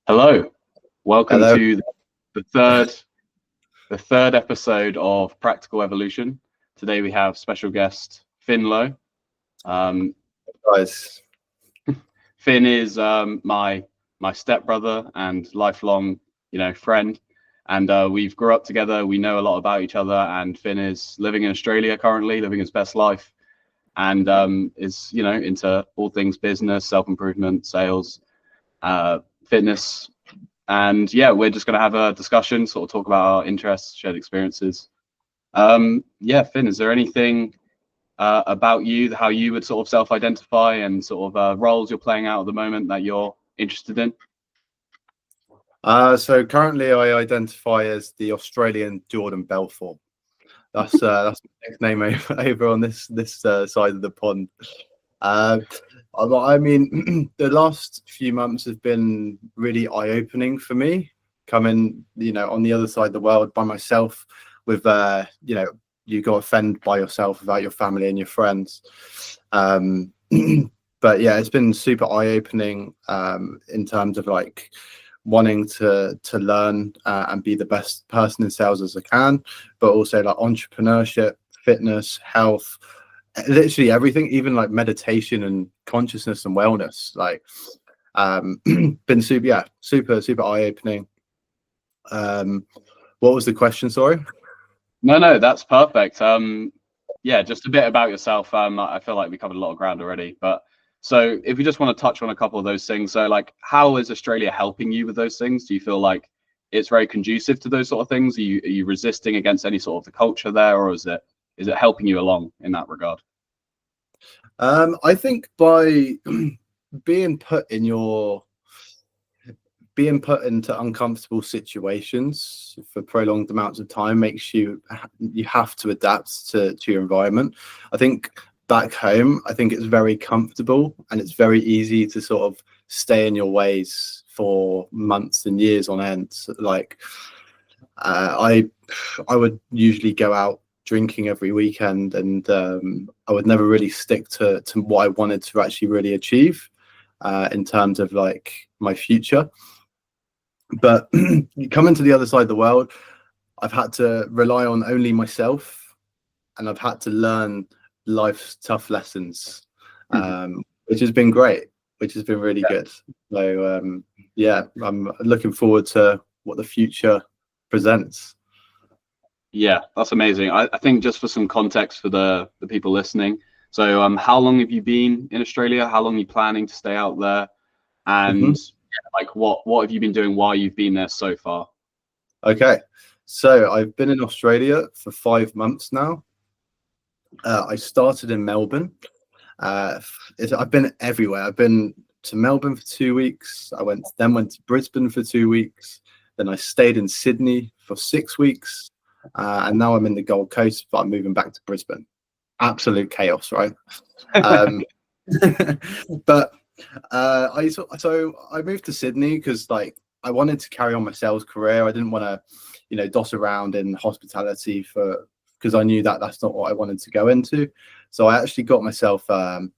Hello, welcome Hello. to the third episode of Practical Evolution. Today we have special guest Lowe. Um, Guys. Finn is my stepbrother and lifelong friend, and we've grew up together. We know a lot about each other, and Finn is living in Australia currently, living his best life, and is into all things business, self-improvement, sales, fitness. And yeah, we're just going to have a discussion, sort of talk about our interests, shared experiences. Yeah, Finn, is there anything about you, how you would sort of self-identify and sort of roles you're playing out at the moment that you're interested in? So currently I identify as the Australian Jordan Belfort. That's my nickname over on this side of the pond. I mean, the last few months have been really eye-opening for me, coming, on the other side of the world by myself with, you got to fend by yourself without your family and your friends. But yeah, it's been super eye-opening in terms of like wanting to learn and be the best person in sales as I can, but also like entrepreneurship, fitness, health, literally everything, even like meditation and consciousness and wellness. Like been super eye-opening. What was the question? Sorry. No, that's perfect. Yeah, just a bit about yourself. I feel like we covered a lot of ground already, but so if we just want to touch on a couple of those things. So like, how is Australia helping you with those things? Do you feel like it's very conducive to those sort of things? Are you resisting against any sort of the culture there, or is it helping you along in that regard? I think by being put into uncomfortable situations for prolonged amounts of time makes you have to adapt to your environment. I think back home, I think it's very comfortable and it's very easy to sort of stay in your ways for months and years on end. Like I would usually go out drinking every weekend, and I would never really stick to what I wanted to actually really achieve in terms of like my future. But coming to the other side of the world, I've had to rely on only myself, and I've had to learn life's tough lessons, which has been great, which has been really good. So yeah, I'm looking forward to what the future presents. Yeah, that's amazing. I think just for some context for the people listening. So how long have you been in Australia? How long are you planning to stay out there? And like what have you been doing while you've been there so far? Okay, so I've been in Australia for 5 months now. I started in Melbourne. I've been everywhere. I've been to Melbourne for 2 weeks. I went to Brisbane for 2 weeks. Then I stayed in Sydney for 6 weeks. And now I'm in the Gold Coast, but I'm moving back to Brisbane. Absolute chaos, right? But I moved to Sydney because like I wanted to carry on my sales career. I didn't want to, doss around in hospitality because I knew that that's not what I wanted to go into. So I actually got myself a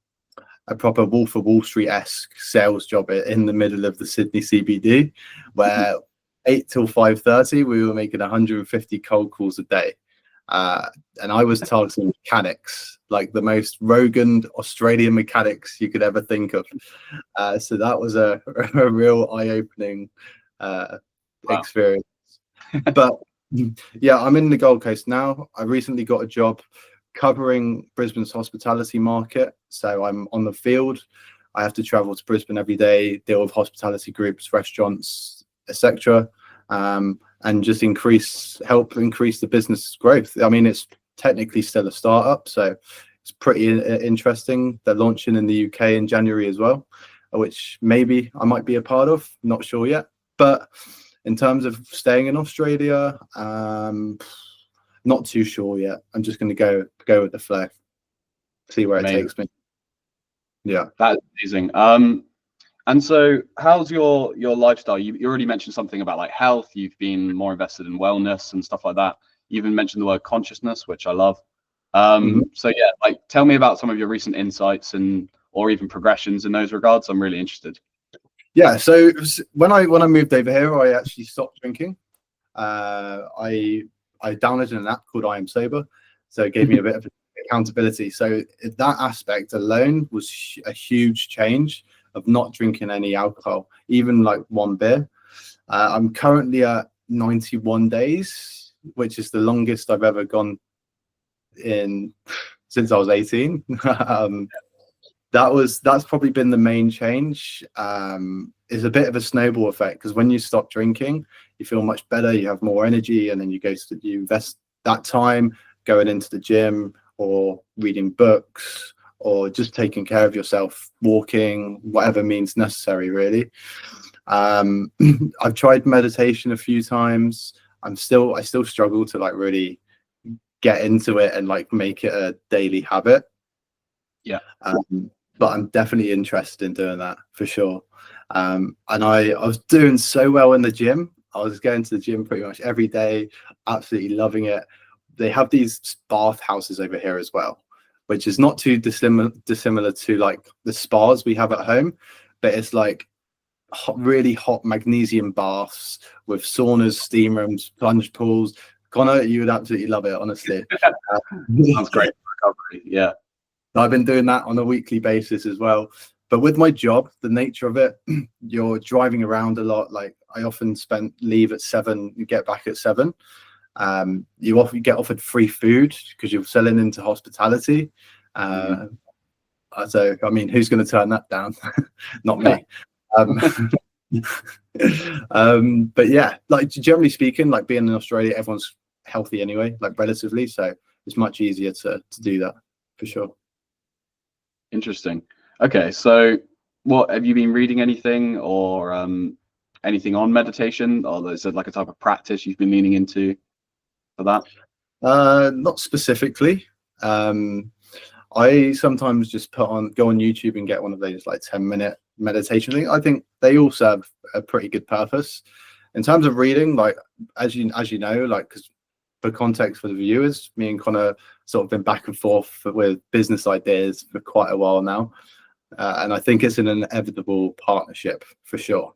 proper Wolf of Wall Street-esque sales job in the middle of the Sydney CBD, where 8 till 5:30 we were making 150 cold calls a day. And I was targeting mechanics, like the most Rogan Australian mechanics you could ever think of. So that was a real eye-opening experience. But yeah, I'm in the Gold Coast now. I recently got a job covering Brisbane's hospitality market. So I'm on the field. I have to travel to Brisbane every day, deal with hospitality groups, restaurants, etc. And just help increase the business growth. I mean, it's technically still a startup, so it's pretty interesting. They're launching in the UK in January as well, which maybe I might be a part of, not sure yet. But in terms of staying in Australia, not too sure yet. I'm just going to go with the flow, see where it takes me. Yeah, that's amazing. And so how's your lifestyle? You already mentioned something about like health. You've been more invested in wellness and stuff like that. You even mentioned the word consciousness, which I love. So yeah, like tell me about some of your recent insights or even progressions in those regards. I'm really interested. Yeah, so when I moved over here, I actually stopped drinking. I downloaded an app called I Am Sober, so it gave me a bit of accountability. So that aspect alone was a huge change of not drinking any alcohol, even like one beer. I'm currently at 91 days, which is the longest I've ever gone in since I was 18. That's probably been the main change. Is a bit of a snowball effect, because when you stop drinking, you feel much better, you have more energy, and then you invest that time going into the gym or reading books or just taking care of yourself, walking, whatever means necessary, really. I've tried meditation a few times. I still struggle to like really get into it and like make it a daily habit. Yeah. But I'm definitely interested in doing that for sure. And I was doing so well in the gym. I was going to the gym pretty much every day, absolutely loving it. They have these bath houses over here as well, which is not too dissimilar to like the spas we have at home, but it's like really hot magnesium baths with saunas, steam rooms, plunge pools. Connor, you would absolutely love it, honestly. Sounds great for recovery. Yeah. I've been doing that on a weekly basis as well. But with my job, the nature of it, you're driving around a lot. Like I often leave at 7, you get back at 7. You often get offered free food because you're selling into hospitality. So, I mean, who's going to turn that down? Not me. But yeah, like generally speaking, like being in Australia, everyone's healthy anyway, like relatively. So it's much easier to do that for sure. Interesting. Okay, so what have you been reading anything or anything on meditation, or is it like a type of practice you've been leaning into for that? Not specifically. I sometimes just go on YouTube and get one of those like 10-minute meditation things. I think they all serve a pretty good purpose. In terms of reading, like as you know, like because for context for the viewers, me and Connor sort of been back and forth with business ideas for quite a while now, and I think it's an inevitable partnership for sure.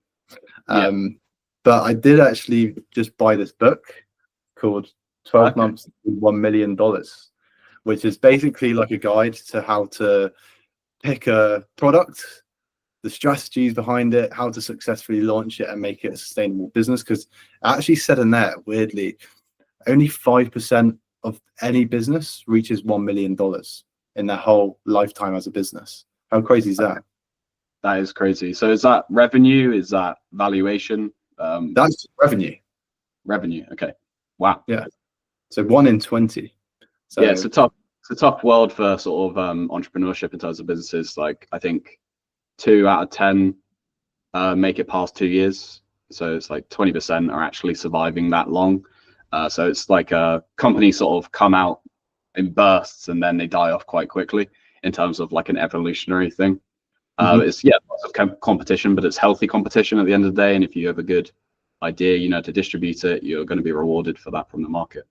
But I did actually just buy this book called 12 Months to $1 Million, which is basically like a guide to how to pick a product, the strategies behind it, how to successfully launch it and make it a sustainable business. Because I actually said in there, weirdly, only 5% of any business reaches $1 million in their whole lifetime as a business. How crazy is that? That is crazy. So is that revenue? Is that valuation? That's revenue. Revenue. Okay. Wow. Yeah. So 1 in 20. So yeah, it's a tough world for sort of entrepreneurship in terms of businesses. Like I think 2 out of 10 make it past 2 years. So it's like 20% are actually surviving that long. So it's like a company sort of come out in bursts and then they die off quite quickly in terms of like an evolutionary thing. It's lots of competition, but it's healthy competition at the end of the day. And if you have a good idea, you know, to distribute it, you're going to be rewarded for that from the market.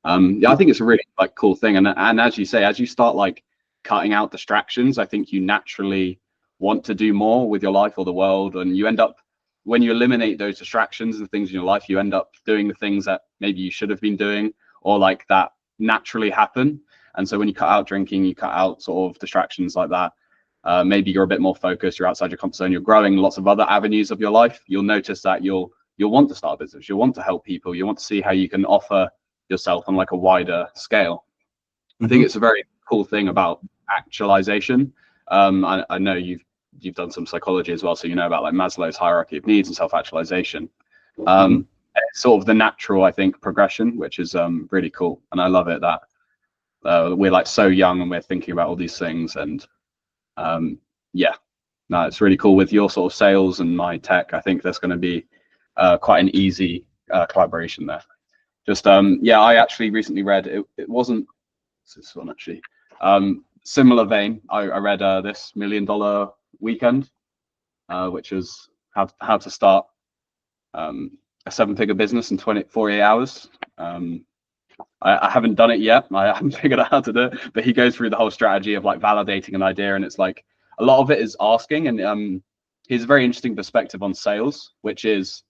I think it's a really like cool thing. And as you say, as you start like cutting out distractions, I think you naturally want to do more with your life or the world. And you end up, when you eliminate those distractions and things in your life, you end up doing the things that maybe you should have been doing or like that naturally happen. And so when you cut out drinking, you cut out sort of distractions like that. Maybe you're a bit more focused, you're outside your comfort zone, you're growing lots of other avenues of your life. You'll notice that you'll want to start a business, you'll want to help people, you want to see how you can offer yourself on like a wider scale. I think it's a very cool thing about actualization. I know you've done some psychology as well, so you know about like Maslow's hierarchy of needs and self-actualization. It's sort of the natural, I think, progression, which is really cool. And I love it that we're like so young and we're thinking about all these things. And it's really cool with your sort of sales and my tech. I think there's going to be quite an easy collaboration there. Just I actually recently read it wasn't this one actually similar vein. I read this $1 Million Weekend, which is how to start a 7-figure business in 48 hours. I haven't done it yet. I haven't figured out how to do it, but he goes through the whole strategy of like validating an idea, and it's like a lot of it is asking, and here's a very interesting perspective on sales, which is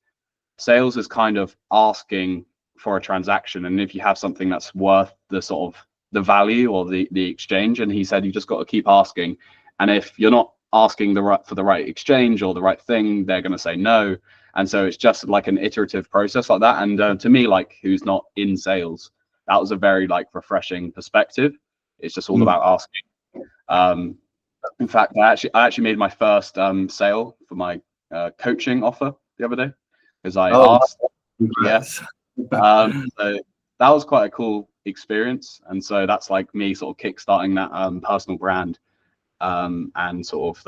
sales is kind of asking for a transaction, and if you have something that's worth the sort of the value or the exchange, and he said you just got to keep asking, and if you're not asking for the right exchange or the right thing, they're going to say no. And so it's just like an iterative process like that. And to me, like, who's not in sales, that was a very like refreshing perspective. It's just all about asking. In fact, I actually made my first sale for my coaching offer the other day, because I asked. Yes. So that was quite a cool experience, and so that's like me sort of kickstarting that personal brand, and sort of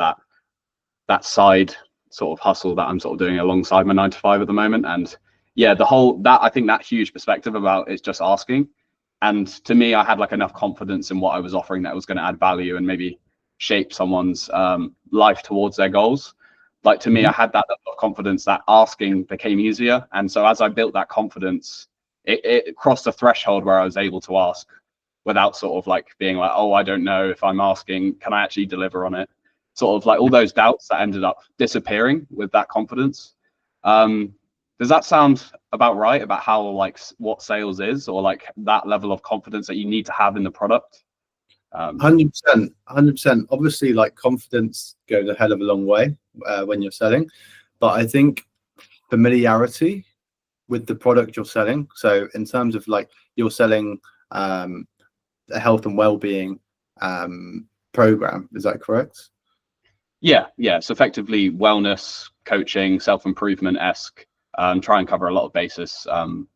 that side sort of hustle that I'm sort of doing alongside my 9 to 5 at the moment. And yeah, I think that huge perspective about it's just asking, and to me, I had like enough confidence in what I was offering that was going to add value and maybe shape someone's life towards their goals. Like, to me, I had that level of confidence that asking became easier. And so as I built that confidence, it crossed a threshold where I was able to ask without sort of like being like, oh, I don't know if I'm asking, can I actually deliver on it? Sort of like all those doubts that ended up disappearing with that confidence. Does that sound about right about how, like, what sales is, or like that level of confidence that you need to have in the product? 100%. Obviously, like, confidence goes a hell of a long way when you're selling, but I think familiarity with the product you're selling. So in terms of like you're selling a health and well-being program, is that correct? Yeah. So effectively wellness coaching, self-improvement-esque. Try and cover a lot of basis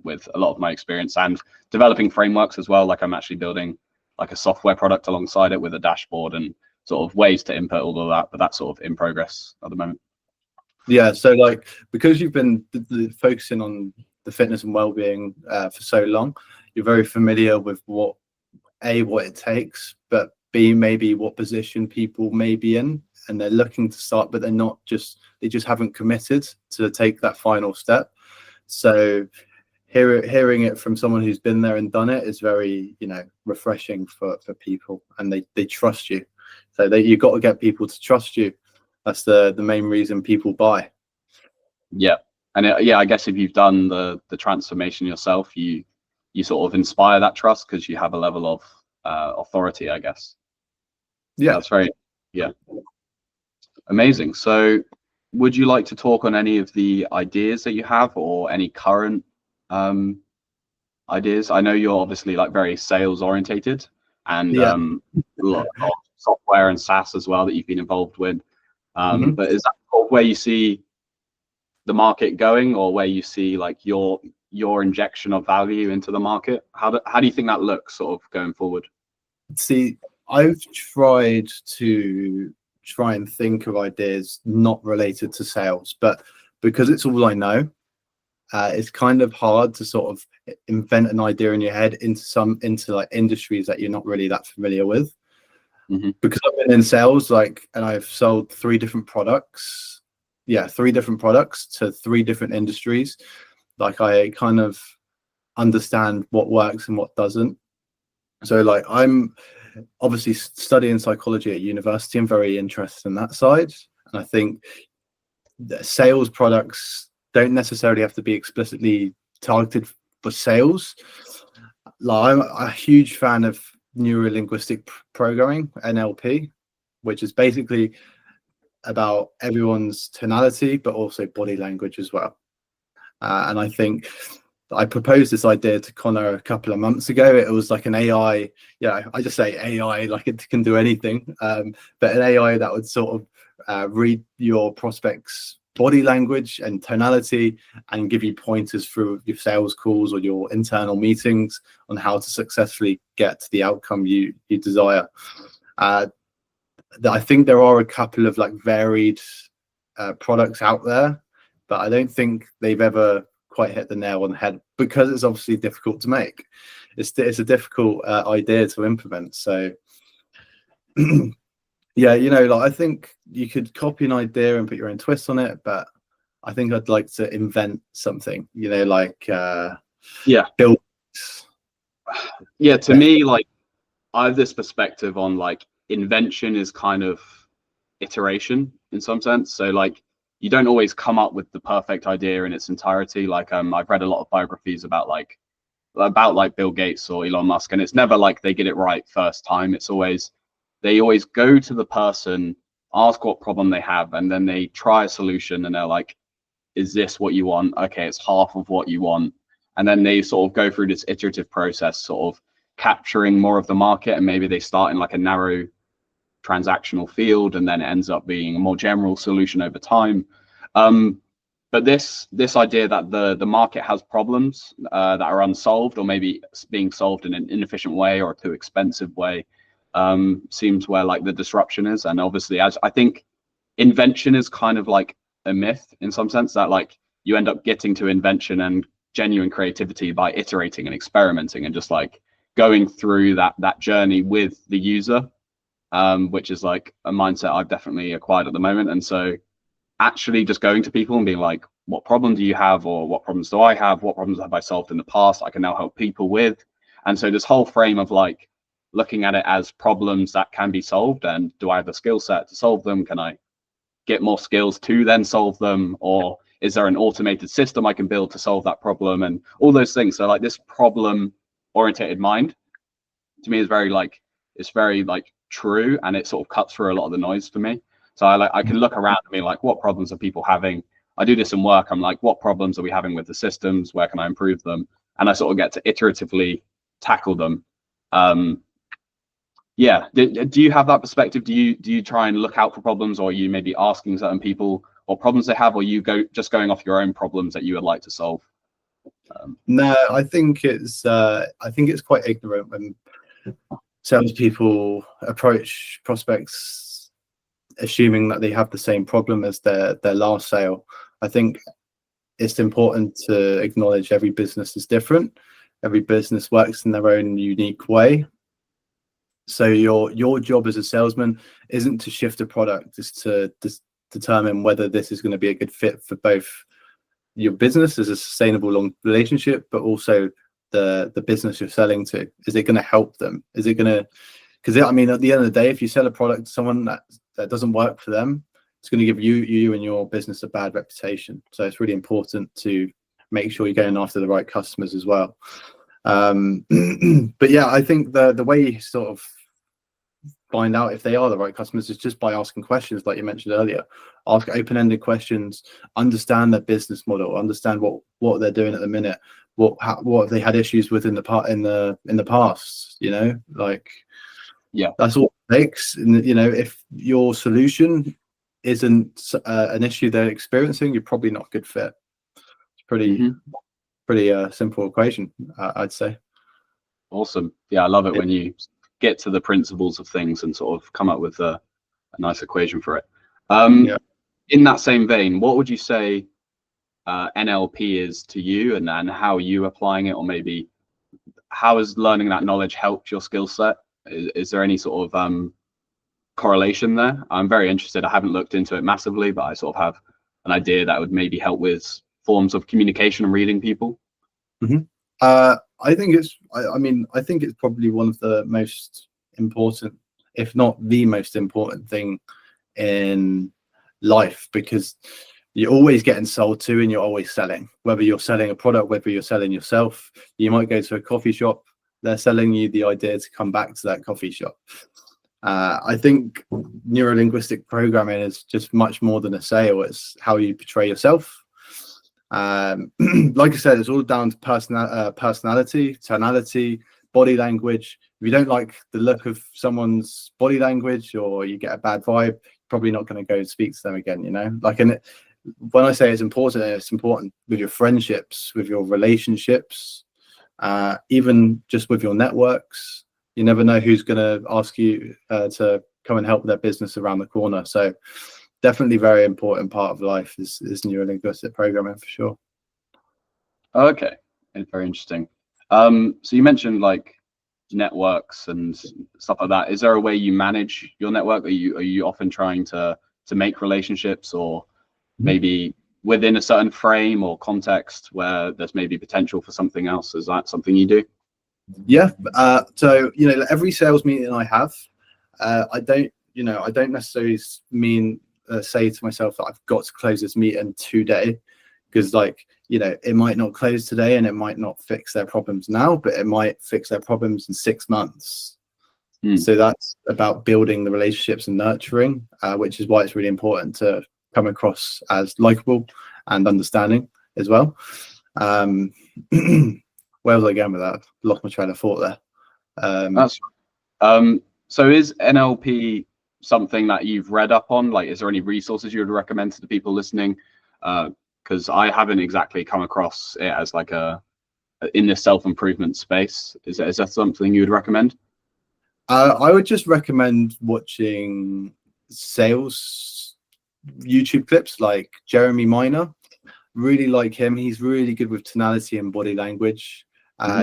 with a lot of my experience, and developing frameworks as well. Like, I'm actually building like a software product alongside it with a dashboard and sort of ways to input all of that, but that's sort of in progress at the moment. Yeah, so like, because you've been focusing on the fitness and well-being for so long, you're very familiar with what it takes, but B, maybe what position people may be in, and they're looking to start, but they just haven't committed to take that final step. So hearing it from someone who's been there and done it is very, refreshing for people, and they trust you. So you've got to get people to trust you. That's the main reason people buy. Yeah. And I guess if you've done the transformation yourself, you sort of inspire that trust because you have a level of authority, I guess. Yeah, that's very amazing. So would you like to talk on any of the ideas that you have, or any current ideas? I know you're obviously like very sales orientated, and a lot of software and SaaS as well that you've been involved with. But is that where you see the market going, or where you see like your injection of value into the market? How do you think that looks sort of going forward? See, I've tried to and think of ideas not related to sales, but because it's all I know, it's kind of hard to sort of invent an idea in your head into like industries that you're not really that familiar with. Because I've been in sales, like, and I've sold 3 different products. Yeah, 3 different products to 3 different industries. Like, I kind of understand what works and what doesn't. So like, I'm obviously studying psychology at university. I'm very interested in that side, and I think that sales products don't necessarily have to be explicitly targeted for sales. Like, I'm a huge fan of neuro-linguistic programming, NLP, which is basically about everyone's tonality, but also body language as well. And I think I proposed this idea to Connor a couple of months ago. It was like an AI, I just say AI like it can do anything, but an AI that would sort of read your prospects' body language and tonality and give you pointers through your sales calls or your internal meetings on how to successfully get to the outcome you desire. I think there are a couple of like varied products out there, but I don't think they've ever quite hit the nail on the head, because it's obviously difficult to make. It's a difficult idea to implement. So yeah, like, I think you could copy an idea and put your own twist on it, but I think I'd like to invent something, like build. To me, like, I have this perspective on like invention is kind of iteration in some sense. So like you don't always come up with the perfect idea in its entirety. Like I've read a lot of biographies about Bill Gates or Elon Musk, and it's never like they get it right first time. It's always they always go to the person, ask what problem they have, and then they try a solution, and they're like, is this what you want? Okay, it's half of what you want. And then they sort of go through this iterative process, sort of capturing more of the market, and maybe they start in like a narrow transactional field, and then it ends up being a more general solution over time. But this idea that the market has problems that are unsolved, or maybe being solved in an inefficient way or a too expensive way, seems where like the disruption is. And obviously, as I think invention is kind of like a myth in some sense, that like you end up getting to invention and genuine creativity by iterating and experimenting and just like going through that journey with the user, which is like a mindset I've definitely acquired at the moment. And so actually just going to people and being like, what problem do you have, or what problems do I have, what problems have I solved in the past I can now help people with. And so this whole frame of like looking at it as problems that can be solved, and do I have the skill set to solve them? Can I get more skills to then solve them, or is there an automated system I can build to solve that problem, and all those things. So like this problem oriented mind to me is very like, it's very like true, and it sort of cuts through a lot of the noise for me. So I can look around and be like, what problems are people having? I do this in work. I'm like, what problems are we having with the systems? Where can I improve them? And I sort of get to iteratively tackle them. Yeah. Do you have that perspective? Do you try and look out for problems, or are you maybe asking certain people what problems they have, or you just going off your own problems that you would like to solve? No, I think it's quite ignorant when salespeople approach prospects assuming that they have the same problem as their last sale. I think it's important to acknowledge every business is different. Every business works in their own unique way. So your job as a salesman isn't to shift a product, it's to determine whether this is going to be a good fit for both your business as a sustainable long relationship, but also the business you're selling to. Is it going to help them? Is it going to, because I mean, at the end of the day, if you sell a product to someone that doesn't work for them, it's going to give you and your business a bad reputation. So it's really important to make sure you're going after the right customers as well. But yeah, I think the way you sort of find out if they are the right customers is just by asking questions, like you mentioned earlier. Ask open-ended questions, understand their business model, understand what they're doing at the minute, what have they had issues with in the past, you know, like, yeah, that's all it takes. And you know, if your solution isn't an issue they're experiencing, you're probably not a good fit. It's pretty simple equation, I'd say. Awesome. Yeah, I love it when you get to the principles of things and sort of come up with a nice equation for it. In that same vein, what would you say NLP is to you, and how are you applying it, or maybe how has learning that knowledge helped your skill set? Is there any sort of correlation there? I'm very interested. I haven't looked into it massively, but I sort of have an idea that would maybe help with forms of communication and reading people. I think it's probably one of the most important, if not the most important thing in life, because you're always getting sold to and you're always selling, whether you're selling a product, whether you're selling yourself. You might go to a coffee shop, they're selling you the idea to come back to that coffee shop. I think neuro-linguistic programming is just much more than a sale. It's how you portray yourself. Like I said, it's all down to personality, tonality, body language. If you don't like the look of someone's body language, or you get a bad vibe, you're probably not going to go speak to them again, you know. Like, and when I say it's important with your friendships, with your relationships, even just with your networks. You never know who's going to ask you to come and help with their business around the corner. So definitely very important part of life is neuro-linguistic programming, for sure. Okay, very interesting. So you mentioned like networks and stuff like that. Is there a way you manage your network? Are you often trying to make relationships, or maybe within a certain frame or context where there's maybe potential for something else? Is that something you do? Yeah. So, you know, every sales meeting I have, I don't I don't necessarily mean say to myself that I've got to close this meeting today, because like, it might not close today and it might not fix their problems now, but it might fix their problems in 6 months. So that's about building the relationships and nurturing, which is why it's really important to come across as likable and understanding as well. Where was I going with that? Lost my train of thought there. That's so is NLP something that you've read up on? Like, is there any resources you would recommend to the people listening? Because I haven't exactly come across it as like in the self-improvement space. Is that something you would recommend? I would just recommend watching sales YouTube clips like Jeremy Minor. Really like him. He's really good with tonality and body language.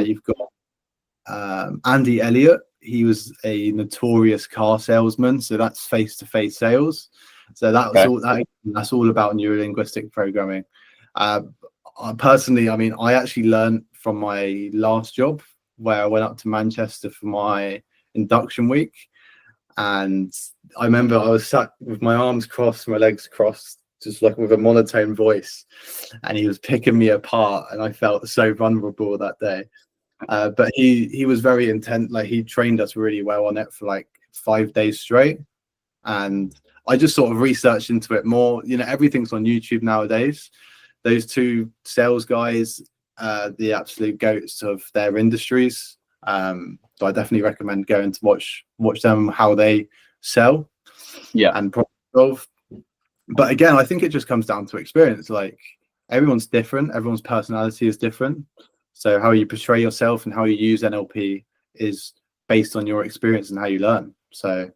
You've got Andy Elliott. He was a notorious car salesman, so that's face-to-face sales. So that's all about neurolinguistic programming. Personally, I mean, I actually learned from my last job where I went up to Manchester for my induction week, and I remember I was sat with my arms crossed, my legs crossed, just like with a monotone voice, and he was picking me apart, and I felt so vulnerable that day. But he was very intent. Like, he trained us really well on it for like 5 days straight, and I just sort of researched into it more. Everything's on YouTube nowadays. Those two sales guys, the absolute goats of their industries. So I definitely recommend going to watch them, how they sell, and problem solve. But again, I think it just comes down to experience. Like, everyone's different, everyone's personality is different. So how you portray yourself and how you use NLP is based on your experience and how you learn. So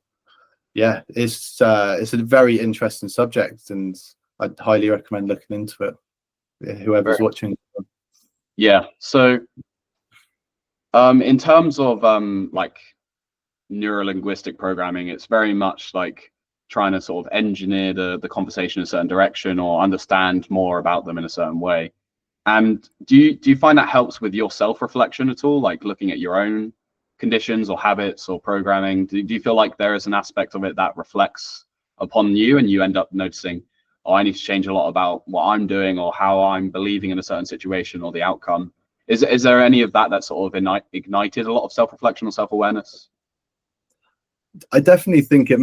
yeah, it's a very interesting subject, and I'd highly recommend looking into it, whoever's watching. Yeah. So in terms of like neurolinguistic programming, it's very much like trying to sort of engineer the conversation in a certain direction or understand more about them in a certain way. And do you find that helps with your self-reflection at all, like looking at your own conditions or habits or programming? Do you feel like there is an aspect of it that reflects upon you and you end up noticing, oh, I need to change a lot about what I'm doing or how I'm believing in a certain situation or the outcome? Is there any of that sort of ignited a lot of self-reflection or self-awareness? I definitely think it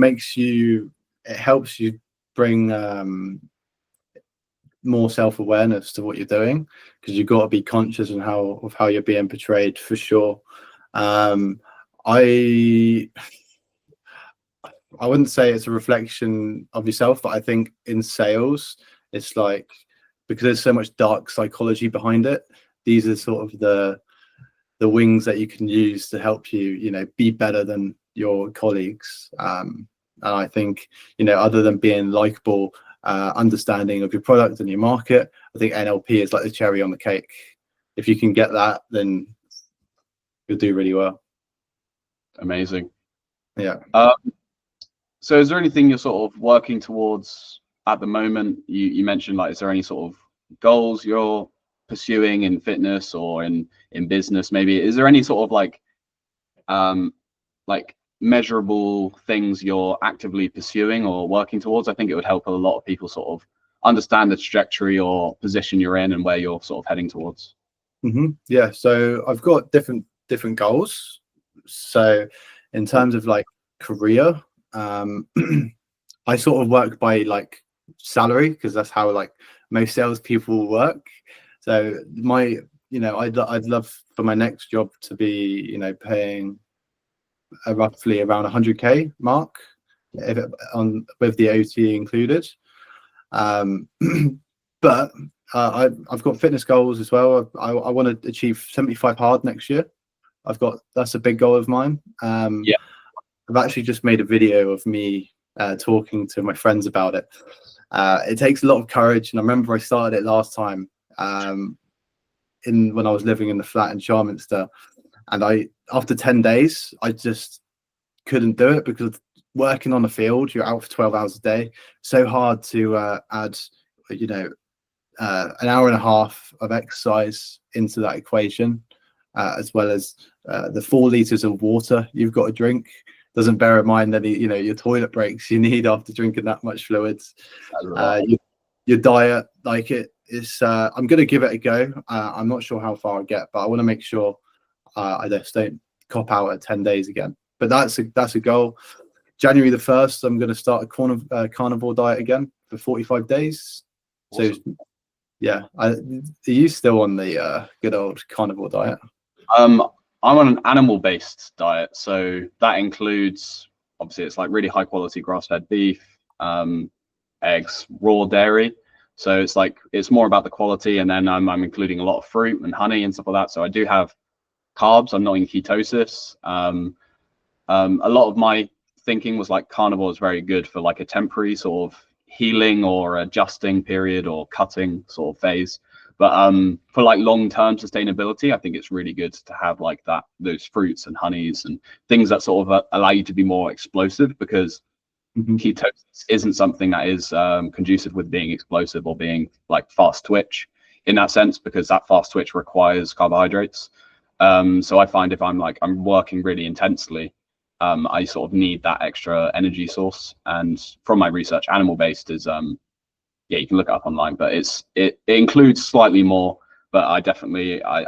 helps you bring more self-awareness to what you're doing, because you've got to be conscious of how you're being portrayed, for sure. I wouldn't say it's a reflection of yourself, but I think in sales, it's like, because there's so much dark psychology behind it, these are sort of the wings that you can use to help you, be better than your colleagues. And I think, other than being likable, understanding of your product and your market, I think NLP is like the cherry on the cake. If you can get that, then you'll do really well. Amazing. Yeah. So is there anything you're sort of working towards at the moment? You mentioned, like, is there any sort of goals you're pursuing in fitness or in business maybe? Is there any sort of like measurable things you're actively pursuing or working towards? I think it would help a lot of people sort of understand the trajectory or position you're in and where you're sort of heading towards. Yeah, so I've got different goals. So in terms of like career, I sort of work by like salary, because that's how like most salespeople work. So I'd love for my next job to be paying roughly around 100k mark, with the OT included. But I've got fitness goals as well. I want to achieve 75 hard next year. That's a big goal of mine. Yeah, I've actually just made a video of me talking to my friends about it. It takes a lot of courage, and I remember I started it last time when I was living in the flat in Charminster, and after 10 days I just couldn't do it, because working on the field, you're out for 12 hours a day. So hard to add an hour and a half of exercise into that equation, as well as the 4 liters of water you've got to drink. doesn't bear in mind any, your toilet breaks you need after drinking that much fluids. Your diet, like it's I'm going to give it a go. I'm not sure how far I get, but I want to make sure I just don't cop out at 10 days again. But that's a goal. January the 1st, I'm going to start a carnivore diet again for 45 days. Awesome. So yeah, are you still on the good old carnivore diet? I'm on an animal-based diet, so that includes, obviously, it's like really high-quality grass-fed beef, eggs, raw dairy. So it's more about the quality, and then I'm including a lot of fruit and honey and stuff like that. So I do have carbs. I'm not in ketosis. A lot of my thinking was like carnivore is very good for like a temporary sort of healing or adjusting period or cutting sort of phase. But for like long-term sustainability, I think it's really good to have like those fruits and honeys and things that sort of allow you to be more explosive, because ketosis isn't something that is conducive with being explosive or being like fast twitch in that sense, because that fast twitch requires carbohydrates. So I find if I'm working really intensely, I sort of need that extra energy source. And from my research, animal-based is yeah, you can look it up online, but it includes slightly more. But I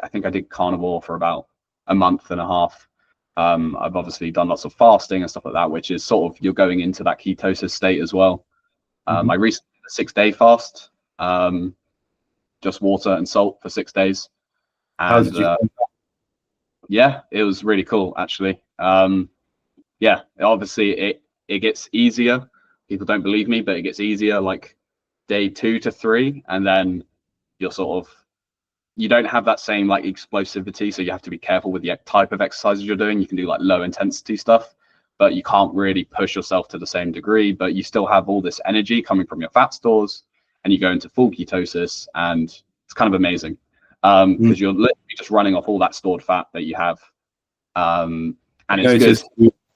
think I did carnivore for about a month and a half. I've obviously done lots of fasting and stuff like that, which is sort of you're going into that ketosis state as well. I recently did a 6-day fast, just water and salt for 6 days. And yeah, it was really cool actually. Yeah, obviously it gets easier. People don't believe me, but it gets easier like day 2 to 3, and then you don't have that same like explosivity, so you have to be careful with the type of exercises you're doing. You can do like low intensity stuff, but you can't really push yourself to the same degree, but you still have all this energy coming from your fat stores, and you go into full ketosis, and it's kind of amazing because you're literally just running off all that stored fat that you have, and it's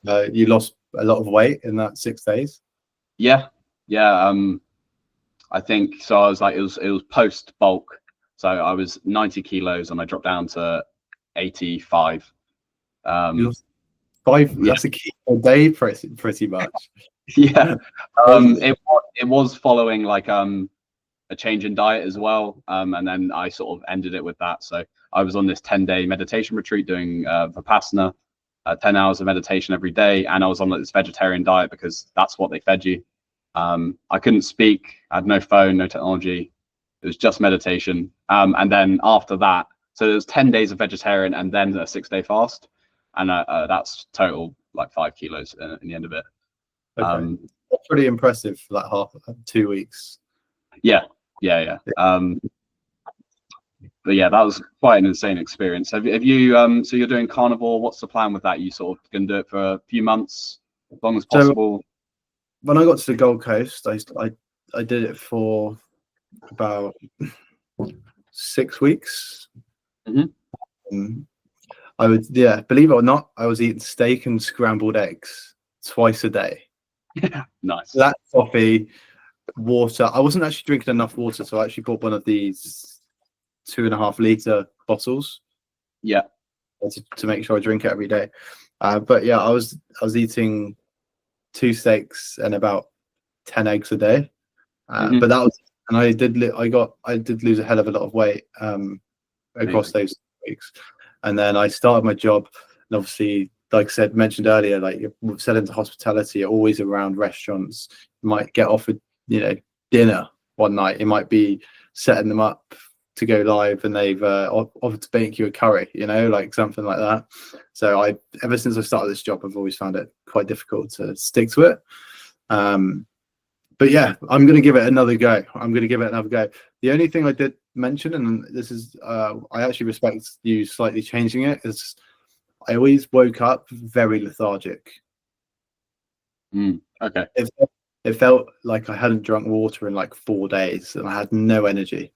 good. You lost a lot of weight in that 6 days. Yeah. I think so. I was like, it was post bulk, so I was 90 kilos and I dropped down to 85. You lost 5. Yeah. That's a kilo a day, pretty much. Yeah. It was following like a change in diet as well, and then I sort of ended it with that. So I was on this 10-day meditation retreat doing Vipassana, 10 hours of meditation every day, and I was on this vegetarian diet because that's what they fed you. I couldn't speak, I had no phone, no technology, it was just meditation. And then after that, so there was 10 days of vegetarian and then a 6-day fast, and that's total like 5 kilos in the end of it. Okay. That's pretty impressive for that 2 weeks. Yeah. But yeah, that was quite an insane experience. Have you so you're doing carnivore, what's the plan with that? You sort of can do it for a few months, as long as possible? So when I got to the Gold Coast, I did it for about 6 weeks. I would, believe it or not, I was eating steak and scrambled eggs twice a day. Yeah, nice. That, coffee, water. I wasn't actually drinking enough water, so I actually bought one of these 2.5 liter bottles. Yeah. To make sure I drink it every day. But yeah, I was eating 2 steaks and about 10 eggs a day. But that was, and I did lose a hell of a lot of weight across those weeks. And then I started my job, and obviously, like I mentioned earlier, like you're selling to hospitality, you're always around restaurants. You might get offered, dinner one night. It might be setting them up to go live, and they've offered to bake you a curry, like something like that. So ever since I started this job, I've always found it quite difficult to stick to it. But yeah, I'm going to give it another go. The only thing I did mention, and this is, I actually respect you slightly changing it, is I always woke up very lethargic. Okay. It felt like I hadn't drunk water in like 4 days, and I had no energy.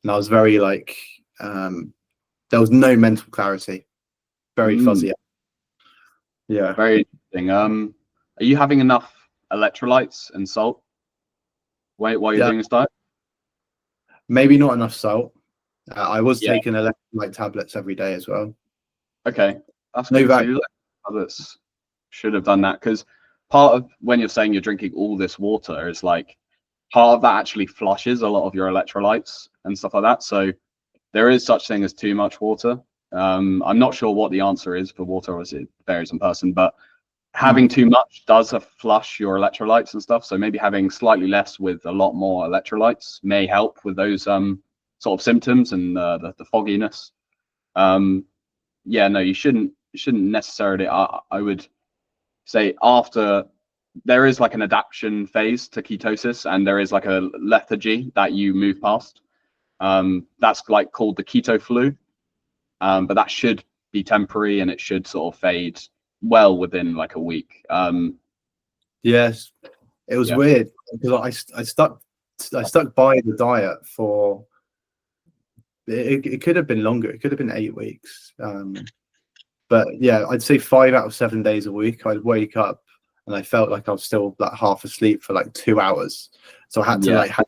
And I was very like, there was no mental clarity, very fuzzy. Yeah. Very interesting. Are you having enough electrolytes and salt while you're doing this diet? Maybe not enough salt. I was taking electrolyte tablets every day as well. Okay, that's no tablets. should have done that, because part of when you're saying you're drinking all this water is like part of that actually flushes a lot of your electrolytes and stuff like that. So there is such thing as too much water. I'm not sure what the answer is for water. Obviously, it varies in person, but having too much does flush your electrolytes and stuff. So maybe having slightly less with a lot more electrolytes may help with those sort of symptoms and the fogginess. Yeah, no, you shouldn't necessarily. I would say after there is like an adaptation phase to ketosis, and there is like a lethargy that you move past. That's like called the keto flu, but that should be temporary, and it should sort of fade well within like a week. Yes, it was weird because I stuck by the diet for it could have been longer. It could have been 8 weeks. But yeah, I'd say 5 out of 7 days a week I'd wake up and I felt like I was still like half asleep for like 2 hours. So I had to like have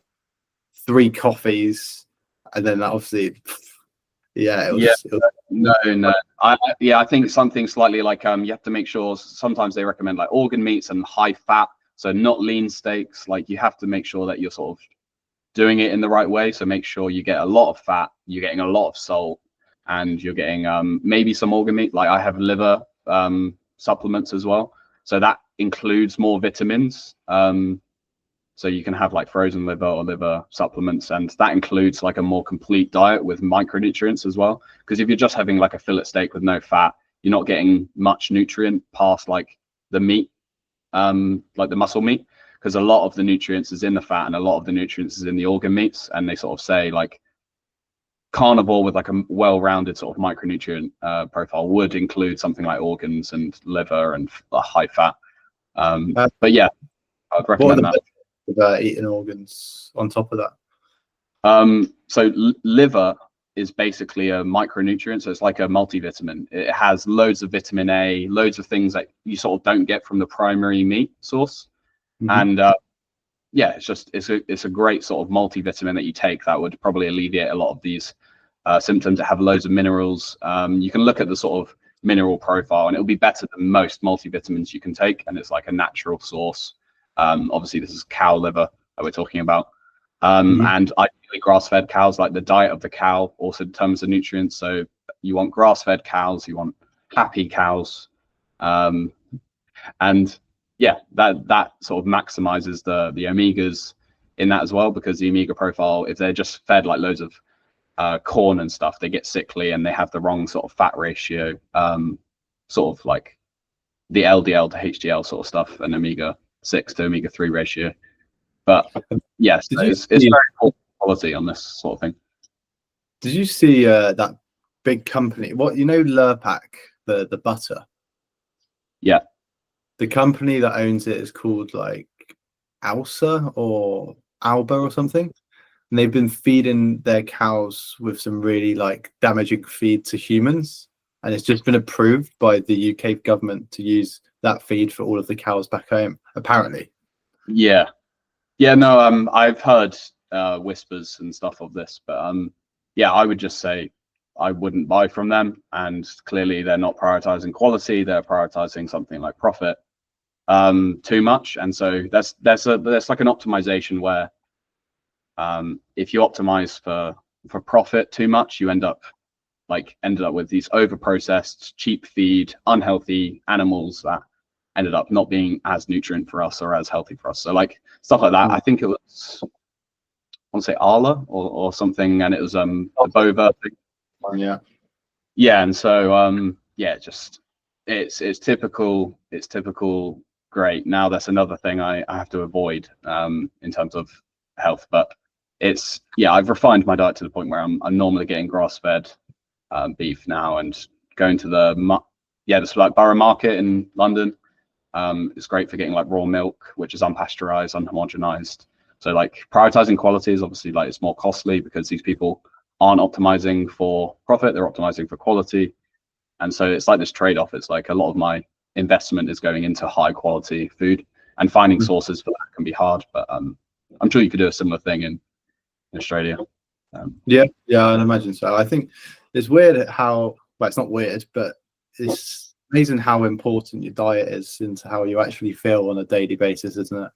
3 coffees, and then obviously, it was no. I think something slightly like you have to make sure. Sometimes they recommend like organ meats and high fat, so not lean steaks. Like you have to make sure that you're sort of doing it in the right way. So make sure you get a lot of fat, you're getting a lot of salt, and you're getting maybe some organ meat. Like I have liver supplements as well, so that includes more vitamins. So you can have like frozen liver or liver supplements, and that includes like a more complete diet with micronutrients as well. Because if you're just having like a fillet steak with no fat, you're not getting much nutrient past like the meat, like the muscle meat, because a lot of the nutrients is in the fat and a lot of the nutrients is in the organ meats. And they sort of say like carnivore with like a well-rounded sort of micronutrient profile would include something like organs and liver and high fat. But yeah, I'd recommend that. Eating organs on top of that. So liver is basically a micronutrient, so it's like a multivitamin. It has loads of vitamin A, loads of things that you sort of don't get from the primary meat source. And it's a great sort of multivitamin that you take that would probably alleviate a lot of these symptoms. It have loads of minerals. You can look at the sort of mineral profile, and it'll be better than most multivitamins you can take, and it's like a natural source. Obviously this is cow liver that we're talking about, and ideally grass-fed cows. Like the diet of the cow also determines the nutrients. So you want grass-fed cows, you want happy cows, and that sort of maximizes the omegas in that as well, because the omega profile, if they're just fed like loads of corn and stuff, they get sickly and they have the wrong sort of fat ratio, sort of like the LDL to HDL sort of stuff, and omega-6 to omega-3 ratio. But yes, it's very poor quality on this sort of thing. Did you see that big company, Lurpak, the butter? Yeah. The company that owns it is called like Alsa or Alba or something. And they've been feeding their cows with some really like damaging feed to humans. And it's just been approved by the UK government to use that feed for all of the cows back home, apparently. Yeah. No, I've heard whispers and stuff of this, but I would just say I wouldn't buy from them. And clearly they're not prioritizing quality, they're prioritizing something like profit too much. And so there's like an optimization where if you optimize for profit too much, you ended up with these over processed, cheap feed, unhealthy animals that ended up not being as nutrient for us or as healthy for us. So like stuff like that. I think it was, I want to say Arla or something, and it was the Bova thing. Yeah, and so it's typical. Great. Now that's another thing I have to avoid in terms of health. But I've refined my diet to the point where I'm normally getting grass-fed beef now, and going to this like Borough Market in London. It's great for getting like raw milk, which is unpasteurized, unhomogenized. So like prioritizing quality is obviously like it's more costly because these people aren't optimizing for profit, they're optimizing for quality. And so it's like this trade-off. It's like a lot of my investment is going into high quality food, and finding sources for that can be hard, but I'm sure you could do a similar thing in Australia. I'd imagine so. I think it's weird how, well, it's not weird, but it's amazing how important your diet is into how you actually feel on a daily basis, isn't it?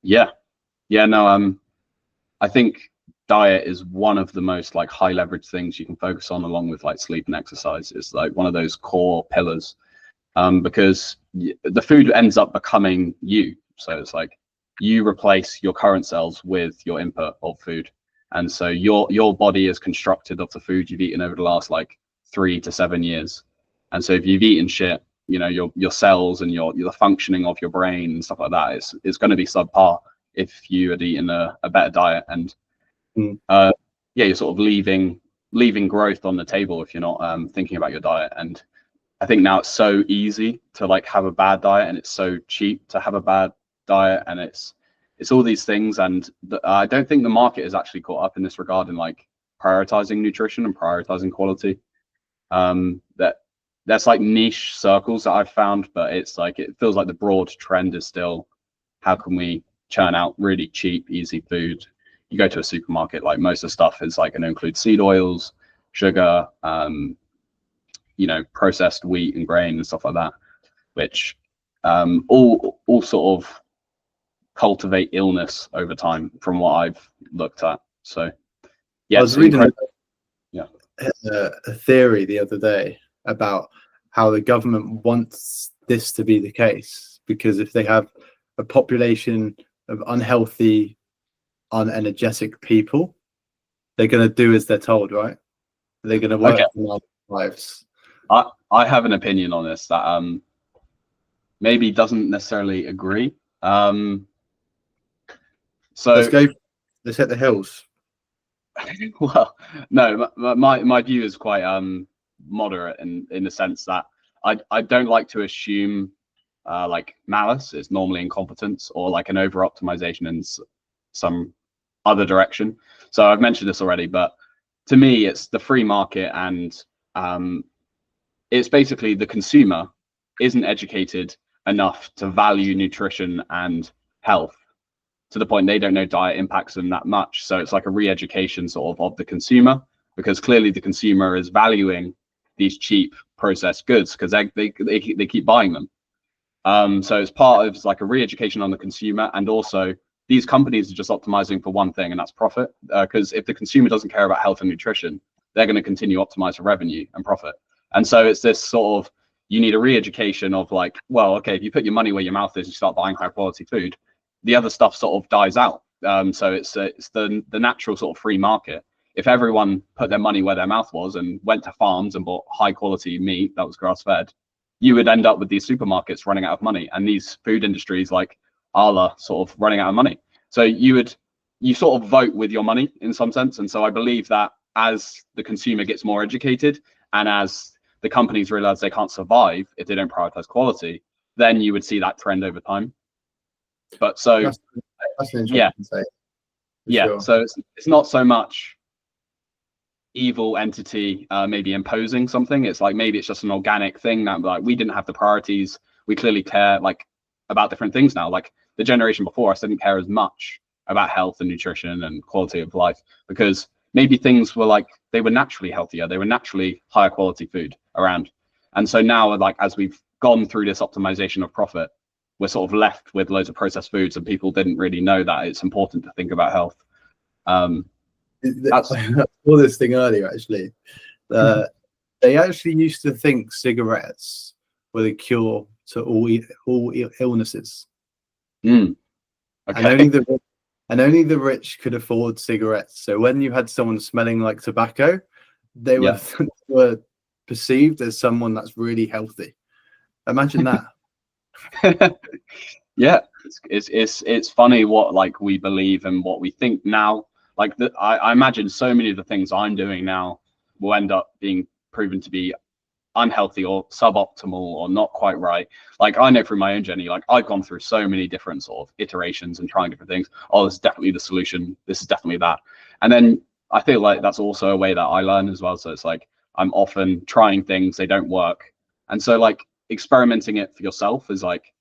Yeah, no, I think diet is one of the most like high leverage things you can focus on, along with like sleep and exercise. It's like one of those core pillars, because the food ends up becoming you. So it's like you replace your current cells with your input of food, and so your body is constructed of the food you've eaten over the last like 3 to 7 years. And so if you've eaten shit, you know, your cells and the functioning of your brain and stuff like that is going to be subpar if you had eaten a better diet. And yeah, you're sort of leaving growth on the table if you're not thinking about your diet. And I think now it's so easy to like have a bad diet, and it's so cheap to have a bad diet, and it's all these things. And I don't think the market is actually caught up in this regard in like prioritizing nutrition and prioritizing quality. That that's like niche circles that I've found, but it's like it feels like the broad trend is still how can we churn out really cheap, easy food. You go to a supermarket, like most of the stuff is like going to include seed oils, sugar, you know, processed wheat and grain and stuff like that, which all sort of cultivate illness over time from what I've looked at. So yeah, I was reading a theory the other day about how the government wants this to be the case, because if they have a population of unhealthy, unenergetic people, they're going to do as they're told, right? They're going to work in their lives. I have an opinion on this that maybe doesn't necessarily agree. So let's hit the hills. Well, no, my view is quite moderate in the sense that I don't like to assume like malice. It's normally incompetence or like an over optimization in some other direction. So I've mentioned this already, but to me it's the free market, and it's basically the consumer isn't educated enough to value nutrition and health to the point they don't know diet impacts them that much. So it's like a re-education sort of the consumer, because clearly the consumer is valuing these cheap processed goods because they keep buying them. So it's part of like a re-education on the consumer, and also these companies are just optimizing for one thing, and that's profit. Because if the consumer doesn't care about health and nutrition, they're going to continue optimize for revenue and profit. And so it's this sort of, you need a re-education of like, well, okay, if you put your money where your mouth is, you start buying high quality food, the other stuff sort of dies out. So it's the natural sort of free market. If everyone put their money where their mouth was and went to farms and bought high quality meat that was grass fed, you would end up with these supermarkets running out of money, and these food industries like Arla sort of running out of money. So you sort of vote with your money in some sense. And so I believe that as the consumer gets more educated, and as the companies realize they can't survive if they don't prioritize quality, then you would see that trend over time. But so that's an yeah, sure. So it's not so much evil entity maybe imposing something. It's like maybe it's just an organic thing that like we didn't have the priorities. We clearly care like about different things now. Like the generation before us didn't care as much about health and nutrition and quality of life, because maybe things were like they were naturally healthier, they were naturally higher quality food around. And so now, like as we've gone through this optimization of profit, we're sort of left with loads of processed foods, and people didn't really know that it's important to think about health. I saw this thing earlier actually. They actually used to think cigarettes were the cure to all illnesses. Okay. And only the rich could afford cigarettes. So when you had someone smelling like tobacco, they were perceived as someone that's really healthy. Imagine that. Yeah, it's funny what like we believe and what we think now. Like I imagine so many of the things I'm doing now will end up being proven to be unhealthy or suboptimal or not quite right. Like I know through my own journey, like I've gone through so many different sort of iterations and trying different things. Oh, this is definitely the solution, this is definitely that. And then I feel like that's also a way that I learn as well. So it's like I'm often trying things, they don't work. And so like experimenting it for yourself is like,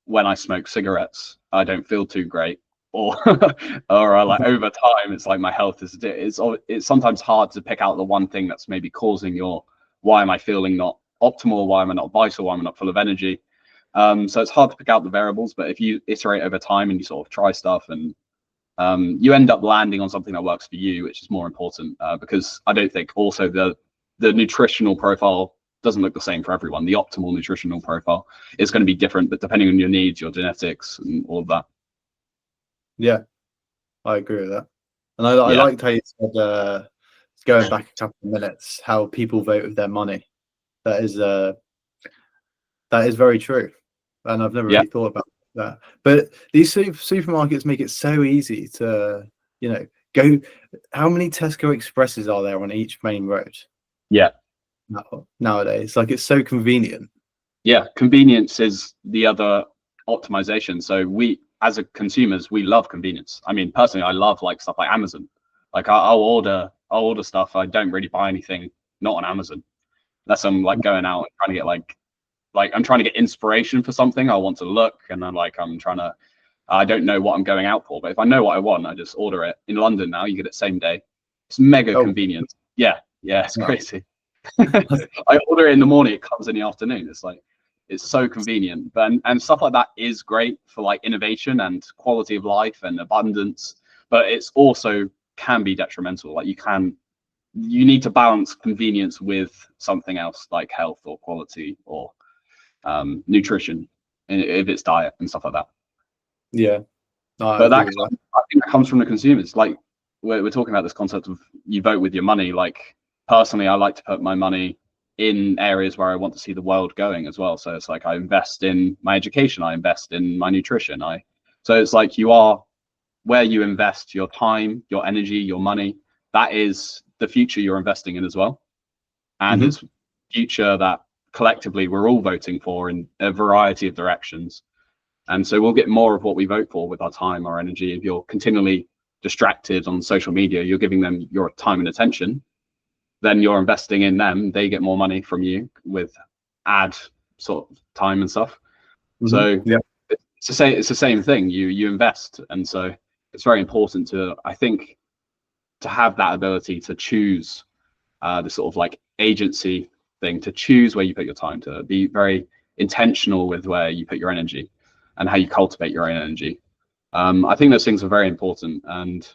when I smoke cigarettes, I don't feel too great, or like over time, it's like my health it's sometimes hard to pick out the one thing that's maybe causing your why am I feeling not optimal? Why am I not vital? Why am I not full of energy? So it's hard to pick out the variables, but if you iterate over time and you sort of try stuff, and you end up landing on something that works for you, which is more important, because I don't think also the nutritional profile doesn't look the same for everyone. The optimal nutritional profile is going to be different, but depending on your needs, your genetics, and all of that. Yeah, I agree with that. And I liked how you said, going back a couple of minutes, how people vote with their money. That is very true, and I've never really thought about that. But these supermarkets make it so easy to, go. How many Tesco Expresses are there on each main road? Yeah. Nowadays, like, it's so convenient. Yeah, convenience is the other optimization. So we, as a consumers, we love convenience. I mean, personally, I love like stuff like Amazon. Like I'll order stuff. I don't really buy anything not on Amazon, unless I'm like going out and trying to get like I'm trying to get inspiration for something. I want to look, and I don't know what I'm going out for, but if I know what I want, I just order it. In London now, you get it same day. It's mega convenient. Yeah, it's crazy. I order it in the morning, it comes in the afternoon. It's like, it's so convenient. But and stuff like that is great for like innovation and quality of life and abundance, but it's also can be detrimental. Like you need to balance convenience with something else like health or quality or nutrition, if it's diet and stuff like that. Yeah, but I think that comes from the consumers. Like we're talking about this concept of you vote with your money. Like personally, I like to put my money in areas where I want to see the world going as well. So it's like I invest in my education, I invest in my nutrition. So it's like you are where you invest your time, your energy, your money. That is the future you're investing in as well. And it's future that collectively we're all voting for in a variety of directions. And so we'll get more of what we vote for with our time, our energy. If you're continually distracted on social media, you're giving them your time and attention, then you're investing in them. They get more money from you with ad sort of time and stuff. So it's the same thing. You invest, and so it's very important to, I think, to have that ability to choose the sort of like agency thing, to choose where you put your time, to be very intentional with where you put your energy and how you cultivate your own energy. I think those things are very important. And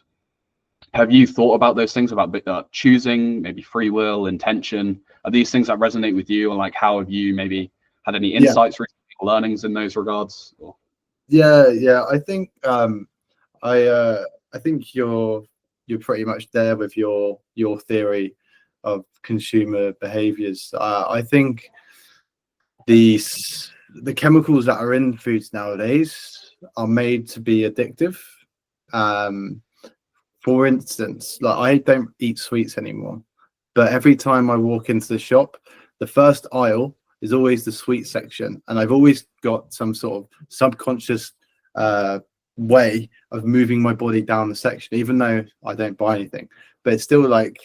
have you thought about those things, about choosing, maybe free will, intention? Are these things that resonate with you? And like, how have you maybe had any insights, learnings in those regards? Or? Yeah. I think I think you're pretty much there with your theory of consumer behaviors. I think the chemicals that are in foods nowadays are made to be addictive. For instance, like, I don't eat sweets anymore, but every time I walk into the shop, the first aisle is always the sweet section, and I've always got some sort of subconscious way of moving my body down the section, even though I don't buy anything. But it's still like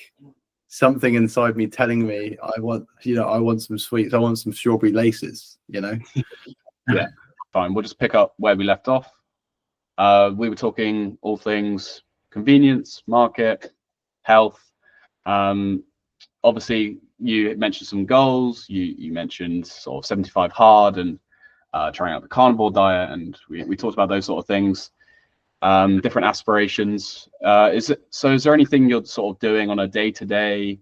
something inside me telling me I want some sweets, I want some strawberry laces, Yeah, fine. We'll just pick up where we left off. We were talking all things convenience, market, health. Obviously, you mentioned some goals. You mentioned sort of 75 hard and trying out the carnivore diet, and we talked about those sort of things. Different aspirations. Is there anything you're sort of doing on a day-to-day,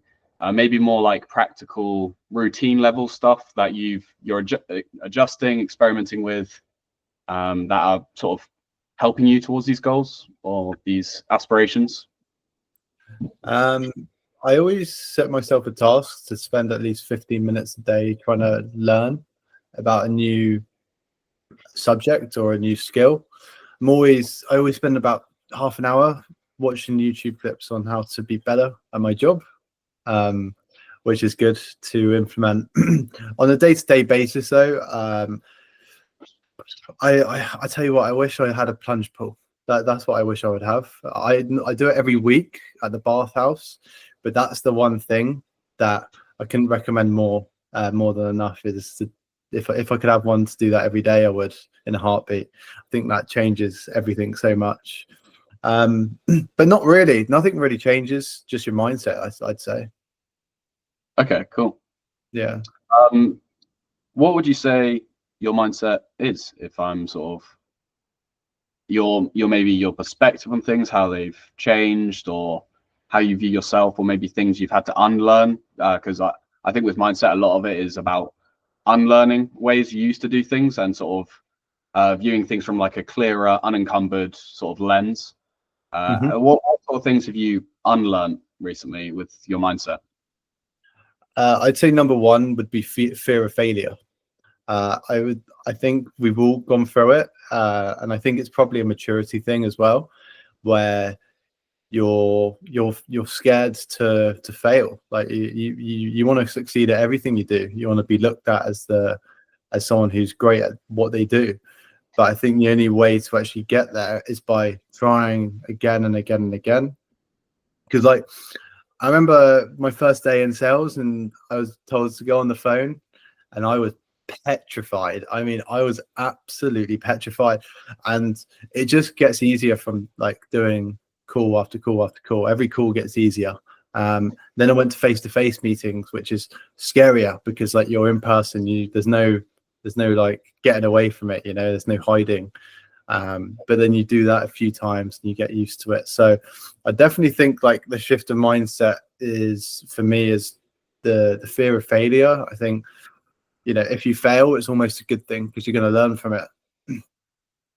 maybe more like practical routine level stuff that you're adjusting, experimenting with, that are sort of helping you towards these goals or these aspirations? I always set myself a task to spend at least 15 minutes a day trying to learn about a new subject or a new skill. I always spend about half an hour watching YouTube clips on how to be better at my job, which is good to implement on a day-to-day basis. Though, I tell you what, I wish I had a plunge pool. That's what I wish I would have. I do it every week at the bathhouse, but that's the one thing that I couldn't recommend more than enough. Is to, if I could have one to do that every day, I would, in a heartbeat. I think that changes everything so much. But not really. Nothing really changes. Just your mindset, I'd say. Okay, cool. Yeah. Um, what would you say your mindset is, if I'm sort of your maybe your perspective on things, how they've changed, or how you view yourself, or maybe things you've had to unlearn? Because I think with mindset, a lot of it is about unlearning ways you used to do things and sort of viewing things from like a clearer, unencumbered sort of lens. Hmm. What sort of things have you unlearned recently with your mindset? I'd say number one would be fear of failure. I think we've all gone through it, and I think it's probably a maturity thing as well, where you're scared to fail. Like you want to succeed at everything you do. You want to be looked at as someone who's great at what they do. But I think the only way to actually get there is by trying again and again and again. Because like I remember my first day in sales, and I was told to go on the phone, and I was petrified. I mean, I was absolutely petrified, and it just gets easier from like doing call after call after call. Every call gets easier. Then I went to face-to-face meetings, which is scarier because like you're in person. There's no like getting away from it. There's no hiding. But then you do that a few times and you get used to it. So I definitely think like the shift of mindset is for me is the fear of failure. I think if you fail, it's almost a good thing because you're going to learn from it.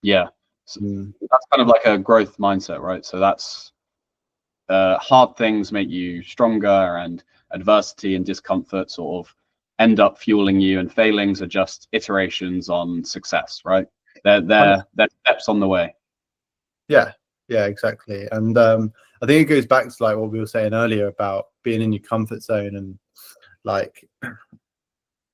Yeah, so that's kind of like a growth mindset, right? So that's hard things make you stronger, and adversity and discomfort sort of end up fueling you, and failings are just iterations on success, right? They're steps on the way. Yeah, exactly. And I think it goes back to like what we were saying earlier about being in your comfort zone, and like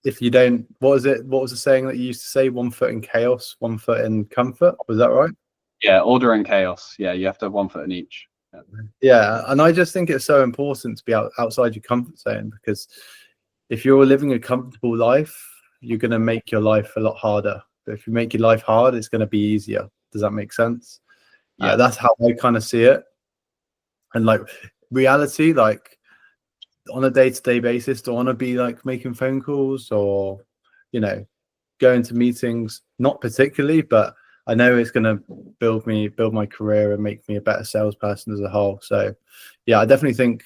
if you don't, what was the saying that you used to say? 1 foot in chaos, 1 foot in comfort. Was that right? Yeah, order and chaos. Yeah, you have to have 1 foot in each. Yeah, and I just think it's so important to be outside your comfort zone, because if you're living a comfortable life, you're going to make your life a lot harder. But if you make your life hard, it's going to be easier. Does that make sense? Yeah. That's how I kind of see it. And like reality, like on a day-to-day basis, do I want to be like making phone calls or, going to meetings? Not particularly, but I know it's going to build my career and make me a better salesperson as a whole. So yeah, I definitely think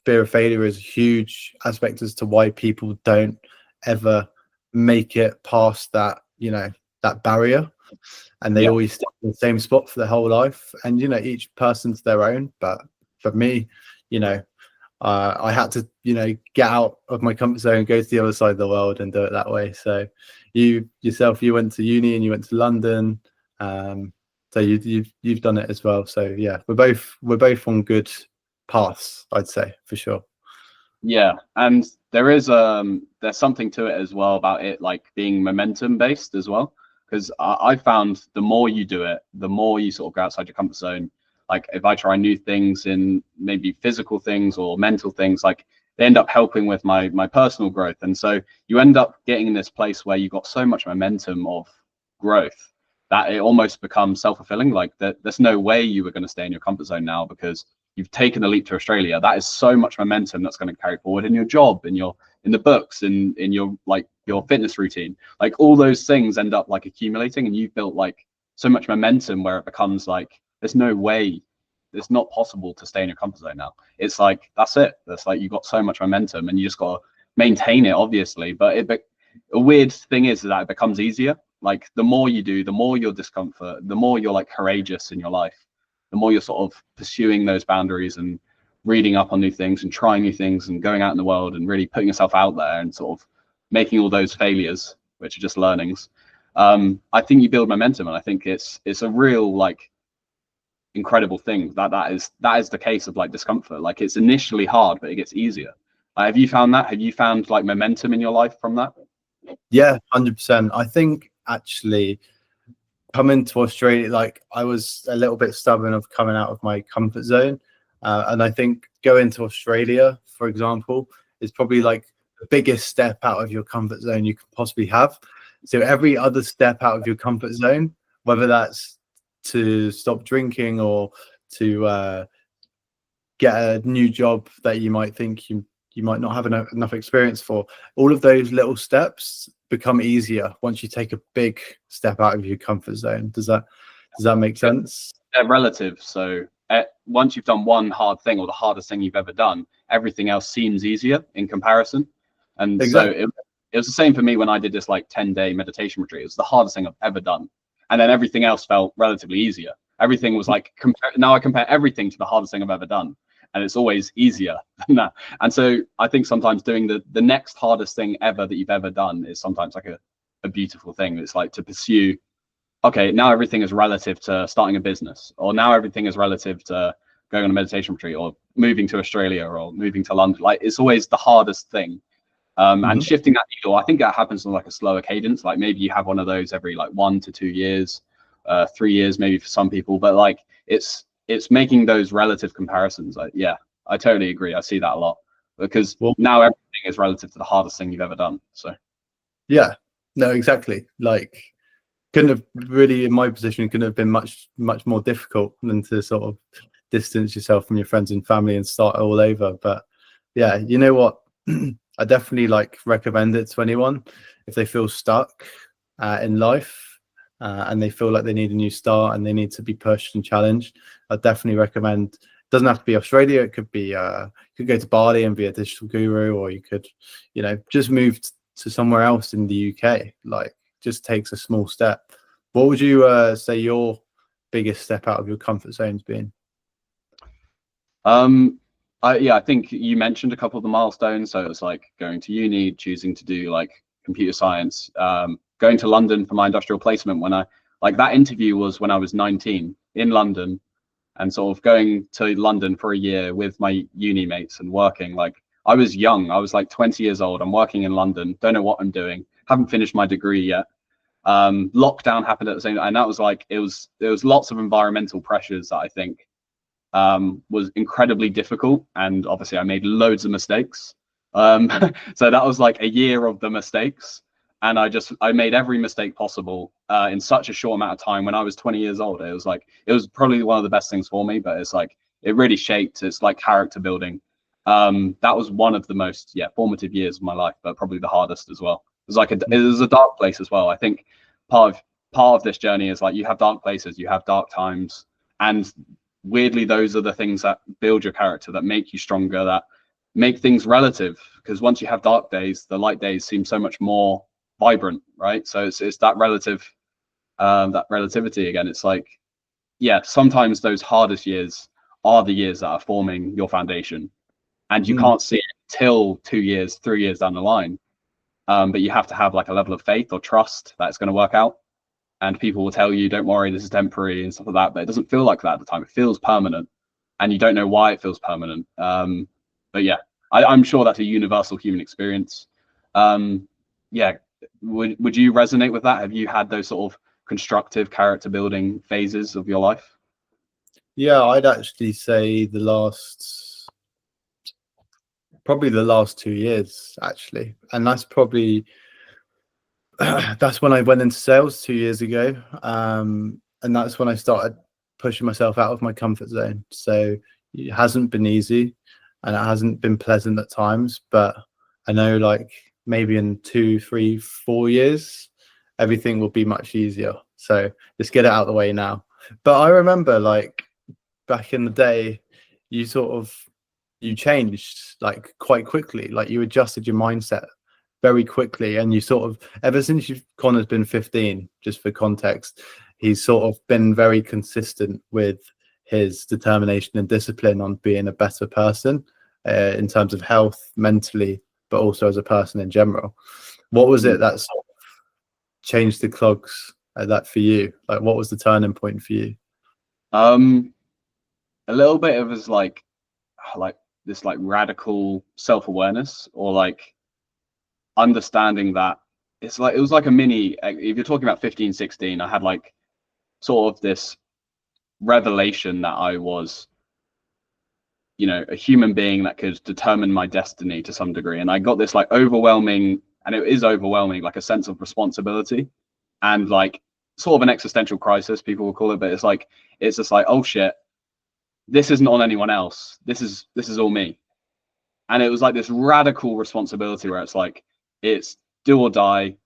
fear of failure is a huge aspect as to why people don't ever make it past that, that barrier, and they always stay in the same spot for their whole life. And each person's their own, but for me, I had to get out of my comfort zone, go to the other side of the world and do it that way. So you went to uni and you went to London, so you've done it as well. So yeah, we're both on good paths, I'd say, for sure. Yeah, and there's something to it as well about it like being momentum based as well, because I found the more you do it, the more you sort of go outside your comfort zone. Like if I try new things in maybe physical things or mental things, like they end up helping with my personal growth. And so you end up getting in this place where you've got so much momentum of growth that it almost becomes self-fulfilling. Like there's no way you were going to stay in your comfort zone now, because you've taken the leap to Australia. That is so much momentum that's going to carry forward in your job, in the books, in your like your fitness routine. Like all those things end up like accumulating, and you've built like so much momentum where it becomes like there's no way, it's not possible to stay in your comfort zone now. It's like that's it. That's like you've got so much momentum, and you just got to maintain it, obviously. But a weird thing is that it becomes easier. Like the more you do, the more your discomfort, the more you're like courageous in your life, the more you're sort of pursuing those boundaries and reading up on new things and trying new things and going out in the world and really putting yourself out there and sort of making all those failures, which are just learnings. I think you build momentum, and I think it's a real like incredible thing that is the case of like discomfort. Like it's initially hard, but it gets easier. Have you found that? Have you found like momentum in your life from that? Yeah, 100%. I think actually coming to Australia, like I was a little bit stubborn of coming out of my comfort zone, and I think going to Australia, for example, is probably like the biggest step out of your comfort zone you could possibly have. So every other step out of your comfort zone, whether that's to stop drinking or to get a new job that you might think you you might not have enough experience for. All of those little steps become easier once you take a big step out of your comfort zone. Does that make sense? They're relative. So once you've done one hard thing, or the hardest thing you've ever done, everything else seems easier in comparison. And Exactly. so it was the same for me when I did this like 10-day meditation retreat. It was the hardest thing I've ever done. And then everything else felt relatively easier. Everything was like, now I compare everything to the hardest thing I've ever done. And it's always easier than that. And so I think sometimes doing the next hardest thing ever that you've ever done is sometimes like a beautiful thing. It's like to pursue, okay, now everything is relative to starting a business, or now everything is relative to going on a meditation retreat, or moving to Australia, or moving to London. Like, it's always the hardest thing. And shifting that needle, I think that happens on like a slower cadence. Like maybe you have one of those every like 1 to 2 years, 3 years, maybe for some people, but like it's making those relative comparisons. Like, yeah, I totally agree. I see that a lot, because now everything is relative to the hardest thing you've ever done. So yeah, no, exactly. Like, couldn't have really, in my position, couldn't have been much more difficult than to sort of distance yourself from your friends and family and start all over. But yeah, you know what? I definitely like recommend it to anyone if they feel stuck in life and they feel like they need a new start and they need to be pushed and challenged. I definitely recommend. It doesn't have to be Australia. It could be you could go to Bali and be a digital guru, or you could, you know, just move to somewhere else in the UK. Like, just takes a small step. What would you say your biggest step out of your comfort zone's been? I think you mentioned a couple of the milestones. So it's like going to uni, choosing to do like computer science, going to London for my industrial placement. When I like that interview was when I was 19 in London, and sort of going to London for a year with my uni mates and working. Like, I was young. I was like 20 years old. I'm working in London. Don't know what I'm doing. Haven't finished my degree yet. Lockdown happened at the same time, and that was like, there was lots of environmental pressures that I think was incredibly difficult, and obviously I made loads of mistakes. So that was like a year of the mistakes, and I made every mistake possible in such a short amount of time. When I was 20 years old, it was probably one of the best things for me, but it's like, it really shaped, it's like character building. That was one of the most formative years of my life, but probably the hardest as well. It was like it was a dark place as well. I think part of this journey is like, you have dark places, you have dark times, and weirdly those are the things that build your character, that make you stronger, that make things relative. Because once you have dark days, the light days seem so much more vibrant, right? So it's that relativity again. It's like, yeah, sometimes those hardest years are the years that are forming your foundation, and you can't see it till 2 years, 3 years down the line. But you have to have like a level of faith or trust that it's going to work out. And people will tell you, don't worry, this is temporary and stuff like that. But it doesn't feel like that at the time. It feels permanent, and you don't know why it feels permanent. But yeah, I'm sure that's a universal human experience. Yeah, would you resonate with that? Have you had those sort of constructive character building phases of your life? Yeah, I'd actually say probably the last 2 years, actually. And that's probably that's when I went into sales 2 years ago. And that's when I started pushing myself out of my comfort zone. So it hasn't been easy, and it hasn't been pleasant at times, but I know like maybe in 2, 3, 4 years, everything will be much easier. So just get it out of the way now. But I remember like back in the day, you changed like quite quickly. Like, you adjusted your mindset very quickly, and you sort of, ever since Connor's been 15, just for context, he's sort of been very consistent with his determination and discipline on being a better person in terms of health, mentally, but also as a person in general. What was it that sort of changed the clogs that for you? Like, what was the turning point for you? A little bit of is like this like radical self-awareness, or like understanding that it was like a mini, if you're talking about 15, 16, I had like sort of this revelation that I was, you know, a human being that could determine my destiny to some degree. And I got this like overwhelming, and it is overwhelming, like a sense of responsibility, and like sort of an existential crisis, people will call it. But it's just like, oh shit, this isn't on anyone else. This is all me. and it was like this radical responsibility where it's like, it's do or die.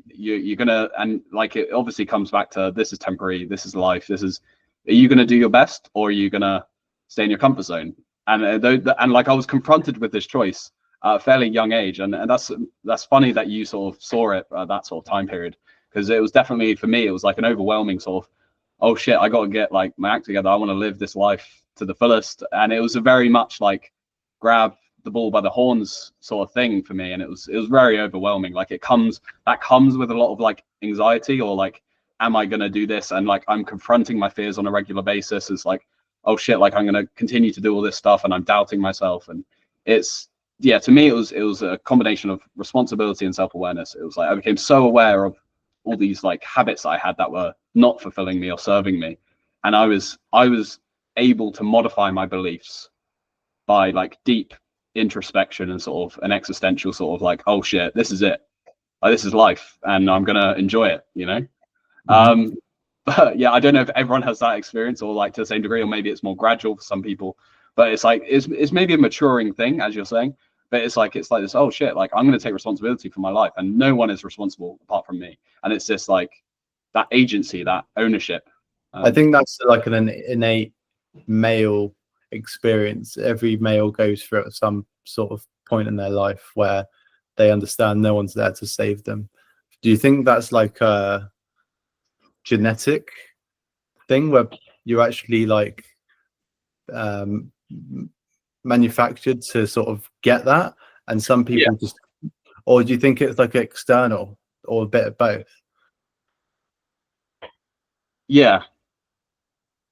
You're gonna, and like, it obviously comes back to, this is temporary, this is life, this is, are you gonna do your best, or are you gonna stay in your comfort zone? And like, I was confronted with this choice at a fairly young age, and that's funny that you sort of saw it at that sort of time period, because it was definitely, for me, it was like an overwhelming sort of, oh shit, I got to get like my act together, I want to live this life to the fullest. And it was a very much like grab the bull by the horns sort of thing for me, and it was very overwhelming. Like, comes with a lot of like anxiety, or like, am I gonna do this? And like, I'm confronting my fears on a regular basis. It's like, oh shit, like, I'm gonna continue to do all this stuff, and I'm doubting myself. And it's, yeah, to me, it was a combination of responsibility and self-awareness. It was like, I became so aware of all these like habits I had that were not fulfilling me or serving me, and I was able to modify my beliefs by like deep introspection and sort of an existential sort of like, oh shit, this is it, like, this is life, and I'm gonna enjoy it, you know. But yeah, I don't know if everyone has that experience, or like to the same degree, or maybe it's more gradual for some people. But it's like, it's maybe a maturing thing, as you're saying. But it's like this, oh shit, like, I'm going to take responsibility for my life, and no one is responsible apart from me. And it's just like that agency, that ownership. I think that's like an innate male experience. Every male goes through at some sort of point in their life where they understand no one's there to save them. Do you think that's like a genetic thing where you're actually like manufactured to sort of get that, and some people just, or do you think it's like external, or a bit of both? Yeah,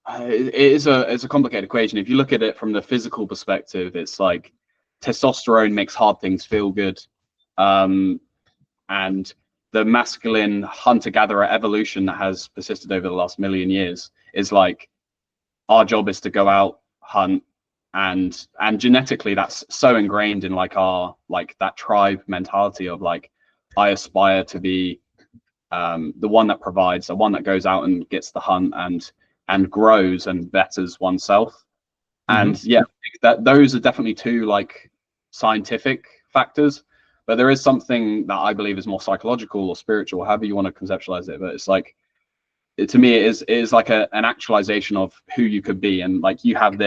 it's a complicated equation. If you look at it from the physical perspective, it's like testosterone makes hard things feel good, and the masculine hunter-gatherer evolution that has persisted over the last million years is like, our job is to go out, hunt, and genetically that's so ingrained in like our, like, that tribe mentality of like, I aspire to be the one that provides, the one that goes out and gets the hunt and grows and betters oneself. And yeah, that those are definitely two like scientific factors, but there is something that I believe is more psychological or spiritual, however you want to conceptualize it. But it's like, to me, it is like an actualization of who you could be, and like, you have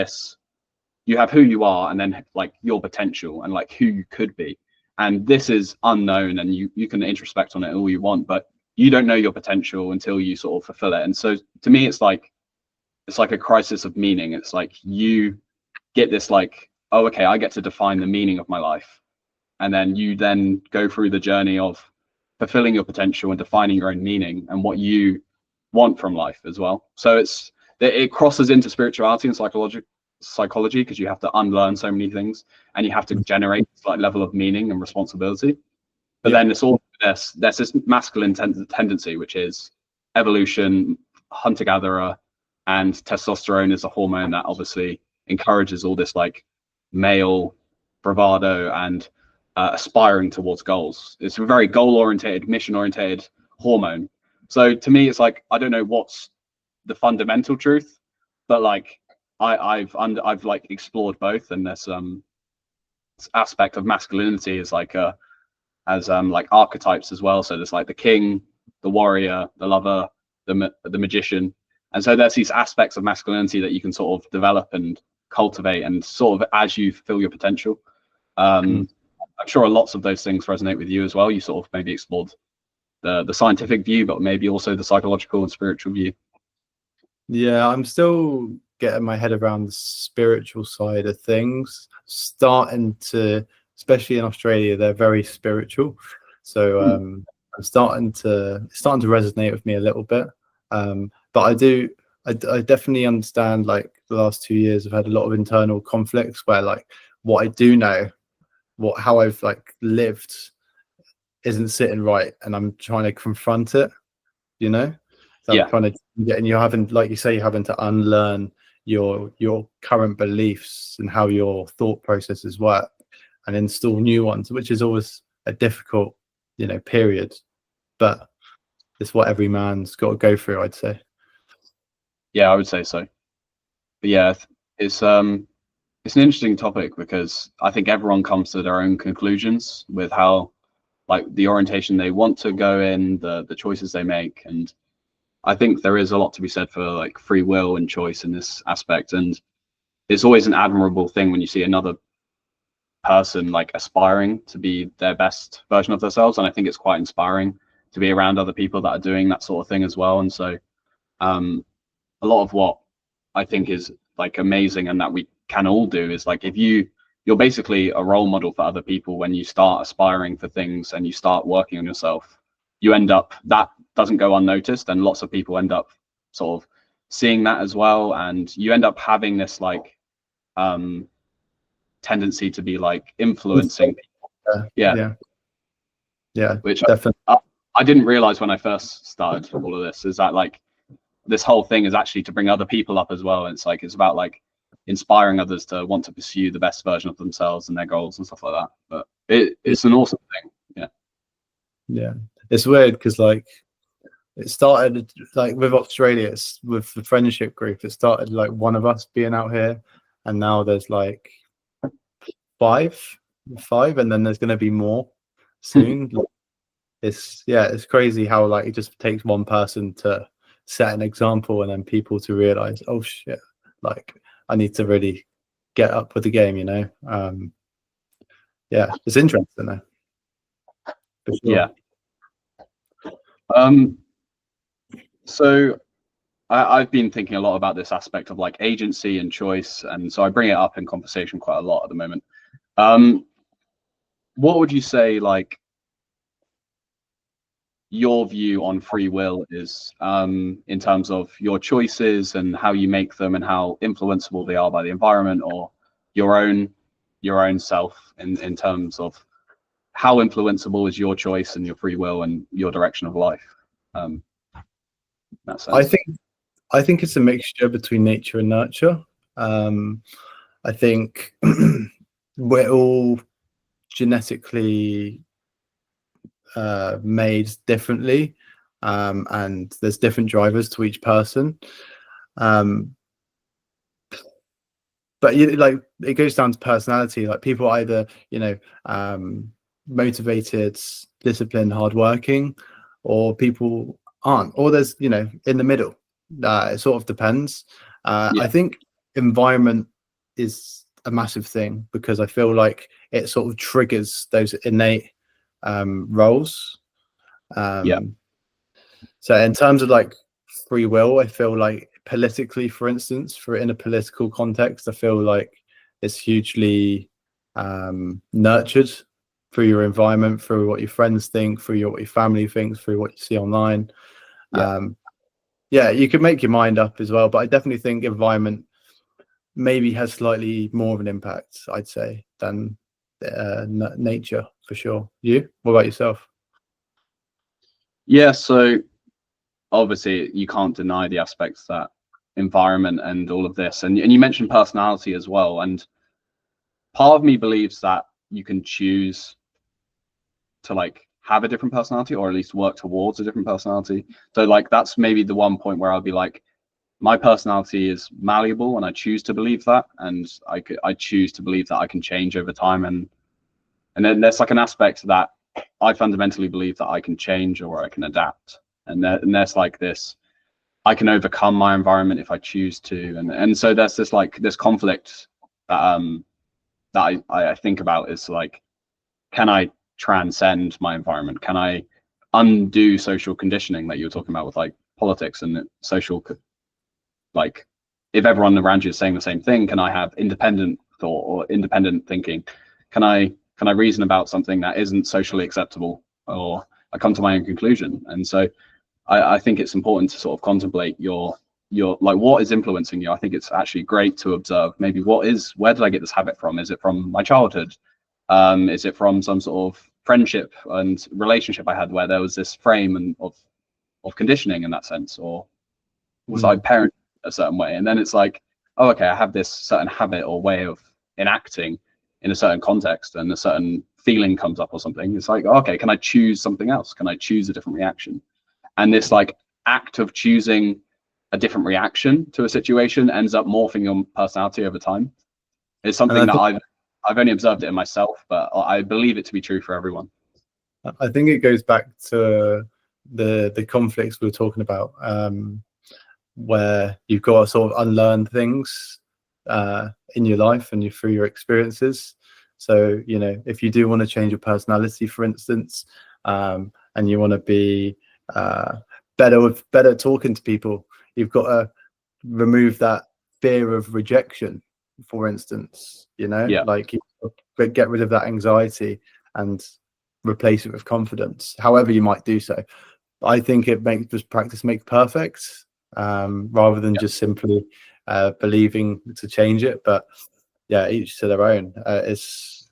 who you are, and then like your potential, and like who you could be. And this is unknown, and you can introspect on it all you want, but you don't know your potential until you sort of fulfill it. And so to me, it's like a crisis of meaning. It's like, you get this like, oh, okay, I get to define the meaning of my life. And then you then go through the journey of fulfilling your potential and defining your own meaning and what you want from life as well. So it crosses into spirituality and psychology, because you have to unlearn so many things, and you have to generate this like level of meaning and responsibility. But then it's all there's this masculine tendency, which is evolution, hunter-gatherer, and testosterone is a hormone that obviously encourages all this like male bravado and aspiring towards goals. It's a very goal-oriented, mission-oriented hormone. So to me, it's like, I don't know what's the fundamental truth, but like, I've like explored both, and there's this aspect of masculinity is like as like archetypes as well. So there's like the king, the warrior, the lover, the magician, and so there's these aspects of masculinity that you can sort of develop and cultivate, and sort of as you fulfill your potential. I'm sure lots of those things resonate with you as well. You sort of maybe explored the scientific view, but maybe also the psychological and spiritual view. Yeah, I'm still getting my head around the spiritual side of things. Starting to, especially in Australia, they're very spiritual. So I'm starting to resonate with me a little bit. But I definitely understand, like, the last 2 years I've had a lot of internal conflicts where like what I do know, how I've like lived isn't sitting right, and I'm trying to confront it, you know. So I'm trying to get, and you're having, like you say, you're having to unlearn your current beliefs and how your thought processes work, and install new ones, which is always a difficult, period. But it's what every man's got to go through, I'd say. Yeah, I would say so. But yeah, it's it's an interesting topic because I think everyone comes to their own conclusions with how, like, the orientation they want to go in, the choices they make. And I think there is a lot to be said for like free will and choice in this aspect. And it's always an admirable thing when you see another person like aspiring to be their best version of themselves. And I think it's quite inspiring to be around other people that are doing that sort of thing as well. And so a lot of what I think is like amazing and that we can all do is like, if you're basically a role model for other people when you start aspiring for things and you start working on yourself, you end up, that doesn't go unnoticed, and lots of people end up sort of seeing that as well, and you end up having this like tendency to be like influencing people. Yeah, which definitely. I didn't realize when I first started all of this, is that like this whole thing is actually to bring other people up as well. And it's like, it's about like inspiring others to want to pursue the best version of themselves and their goals and stuff like that. But it's an awesome thing. Yeah, it's weird because like it started like with Australia, it's with the friendship group, it started like one of us being out here, and now there's like five, and then there's going to be more soon. It's crazy how like it just takes one person to set an example and then people to realize, oh shit, like I need to really get up with the game, you know. It's interesting though. For sure. So I've been thinking a lot about this aspect of like agency and choice, and so I bring it up in conversation quite a lot at the moment. What would you say like your view on free will is, in terms of your choices and how you make them and how influenceable they are by the environment or your own self, in terms of how influenceable is your choice and your free will and your direction of life? I think it's a mixture between nature and nurture. I think we're all genetically made differently, and there's different drivers to each person. But like it goes down to personality. Like people are either, you know, motivated, disciplined, hardworking, or people aren't, or there's, you know, in the middle. It sort of depends. I think environment is a massive thing because I feel like it sort of triggers those innate roles. So in terms of like free will, I feel like politically, for instance, in a political context, I feel like it's hugely nurtured through your environment, through what your friends think, through what your family thinks, through what you see online. You can make your mind up as well, but I definitely think environment maybe has slightly more of an impact, I'd say, than nature, for sure. What about yourself? So obviously you can't deny the aspects that environment and all of this, and you mentioned personality as well, and part of me believes that you can choose to like have a different personality, or at least work towards a different personality. So like that's maybe the one point where I'll be like, my personality is malleable and I choose to believe that, and I choose to believe that I can change over time, and then there's like an aspect that I fundamentally believe that I can change or I can adapt, and there's like this, I can overcome my environment if I choose to, and so there's this like this conflict that I think about, is like, can I transcend my environment? Can I undo social conditioning that you were talking about with like politics and social, like if everyone around you is saying the same thing, can I have independent thought or independent thinking? Can I reason about something that isn't socially acceptable, or I come to my own conclusion? And so I think it's important to sort of contemplate your like, what is influencing you. I think it's actually great to observe maybe where did I get this habit from? Is it from my childhood? Is it from some sort of friendship and relationship I had where there was this frame of conditioning in that sense, or was I parented a certain way? And then it's like, oh, okay, I have this certain habit or way of enacting in a certain context, and a certain feeling comes up or something. It's like, okay, can I choose something else? Can I choose a different reaction? And this like act of choosing a different reaction to a situation ends up morphing your personality over time. It's And something that I've only observed it in myself, but I believe it to be true for everyone. I think it goes back to the conflicts we were talking about, where you've got to sort of unlearn things in your life and through your experiences. So, you know, if you do want to change your personality, for instance, and you want to be better talking to people, you've got to remove that fear of rejection, for instance, you know, Yeah. like get rid of that anxiety and replace it with confidence, however you might do so. I think it makes just practice makes perfect, rather than just simply believing to change it. But yeah, each to their own. It's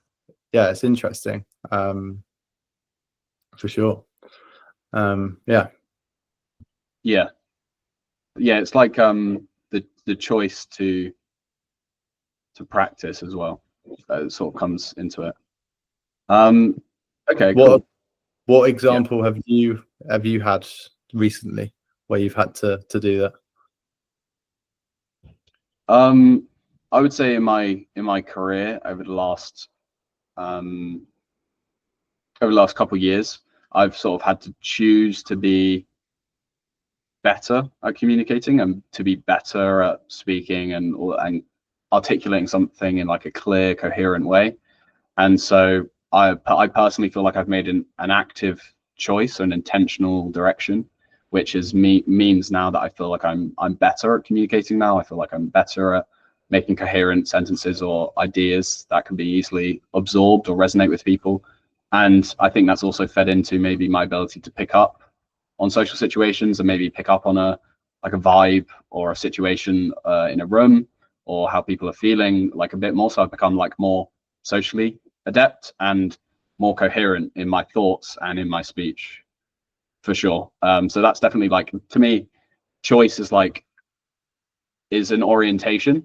interesting, for sure. Yeah. It's like the choice to practice as well. It sort of comes into it. Okay, cool. What example have you had recently where you've had to do that? I would say in my career over the last couple of years, I've sort of had to choose to be better at communicating and to be better at speaking and articulating something in like a clear, coherent way. And so I personally feel like I've made an active choice, an intentional direction, which is means now that I feel like I'm better at communicating now. I feel like I'm better at making coherent sentences or ideas that can be easily absorbed or resonate with people. And I think that's also fed into maybe my ability to pick up on social situations and maybe pick up on a vibe or a situation in a room, or how people are feeling like a bit more. So I've become like more socially adept and more coherent in my thoughts and in my speech, for sure. So that's definitely, like, to me, choice is an orientation.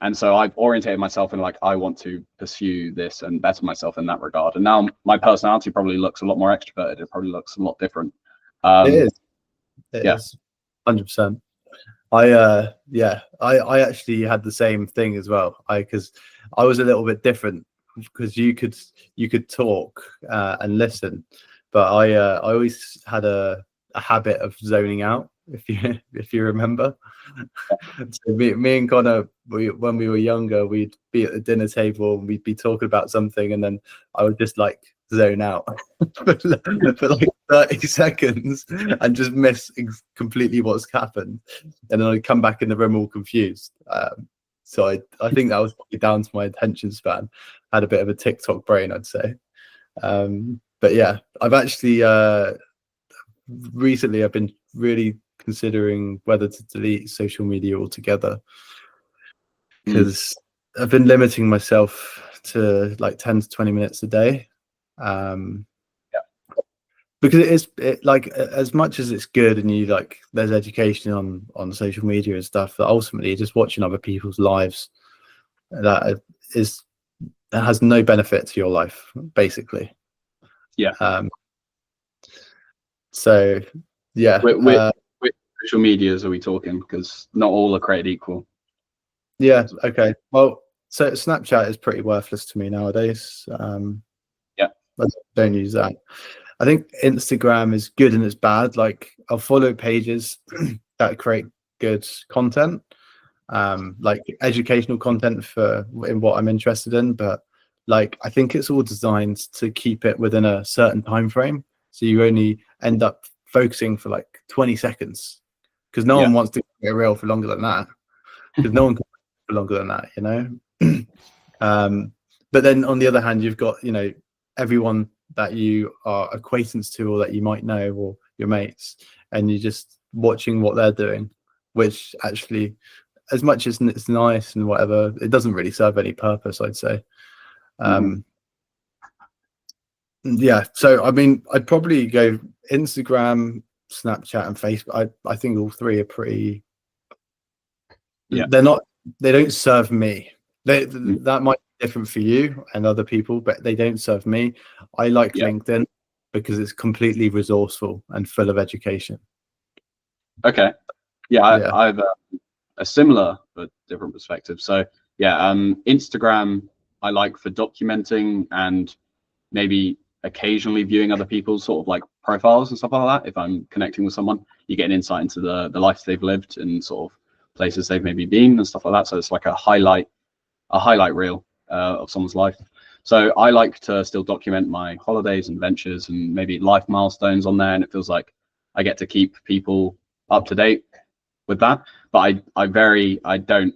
And so I've orientated myself in like, I want to pursue this and better myself in that regard. And now my personality probably looks a lot more extroverted. It probably looks a lot different. It is 100%. I actually had the same thing as well. Because I was a little bit different, because you could talk and listen, but I always had a habit of zoning out, if you remember. So me and Connor, when we were younger, we'd be at the dinner table and we'd be talking about something, and then I would just like zone out for like 30 seconds and just miss completely what's happened, and then I'd come back in the room all confused. So I think that was probably down to my attention span. I had a bit of a TikTok brain, I'd say. But yeah, I've actually recently I've been really considering whether to delete social media altogether, because I've been limiting myself to like 10 to 20 minutes a day. Because it like, as much as it's good and you like there's education on social media and stuff, that ultimately you're just watching other people's lives that has no benefit to your life, basically. So yeah. Which social medias are we talking? Because not all are created equal. Yeah. Okay. Well, so Snapchat is pretty worthless to me nowadays. I don't use that. I think Instagram is good and it's bad. Like, I'll follow pages that create good content, like educational content in what I'm interested in. But like, I think it's all designed to keep it within a certain time frame. So you only end up focusing for like 20 seconds, because no one wants to get real for longer than that. Because no one can for longer than that, you know. But then on the other hand, you've got, you know, everyone that you are acquaintance to or that you might know, or your mates, and you're just watching what they're doing, which actually, as much as it's nice and whatever, it doesn't really serve any purpose, I'd say. Yeah, so I mean, I'd probably go Instagram, Snapchat, and Facebook. I think all three are pretty, they don't serve me. That might be different for you and other people, but they don't serve me. I like LinkedIn because it's completely resourceful and full of education. Okay. I have a similar but different perspective. So Instagram I like for documenting and maybe occasionally viewing other people's sort of like profiles and stuff like that. If I'm connecting with someone, you get an insight into the life they've lived and sort of places they've maybe been and stuff like that. So it's like a highlight reel of someone's life. So I like to still document my holidays and ventures and maybe life milestones on there, and it feels like I get to keep people up to date with that. But I don't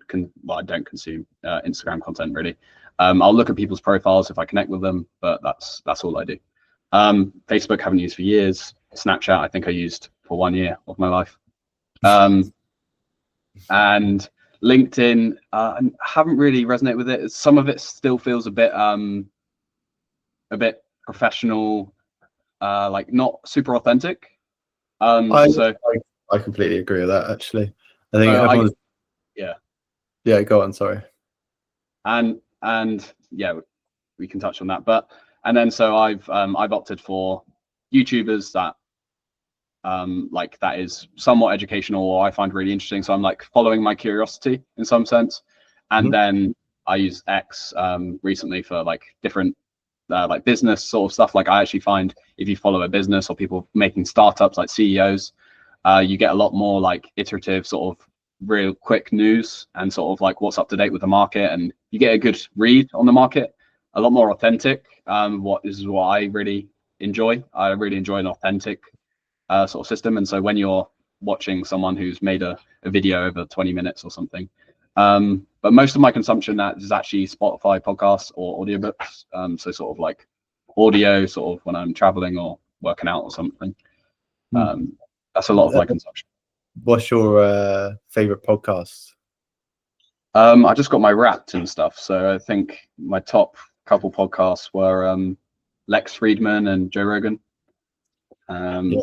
consume Instagram content really. I'll look at people's profiles if I connect with them, but that's all I do. Facebook haven't used for years. Snapchat I think I used for 1 year of my life. And LinkedIn, I haven't really resonated with it. Some of it still feels a bit professional, like not super authentic. I completely agree with that. Actually, I think everyone's. Yeah. Go on. Sorry. And yeah, we can touch on that. But and then so I've opted for YouTubers that like that is somewhat educational or I find really interesting. So I'm like following my curiosity in some sense. And then I use X recently for like different like business sort of stuff. Like I actually find if you follow a business or people making startups like CEOs, you get a lot more like iterative sort of real quick news and sort of like what's up to date with the market, and you get a good read on the market, a lot more authentic. What I really enjoy. I really enjoy an authentic sort of system. And so when you're watching someone who's made a video over 20 minutes or something, but most of my consumption is actually Spotify podcasts or audiobooks. So sort of like audio sort of when I'm traveling or working out or something. That's a lot of my consumption. What's your favorite podcast? I just got my Wrapped and stuff. So I think my top couple podcasts were Lex Friedman and Joe Rogan. I'm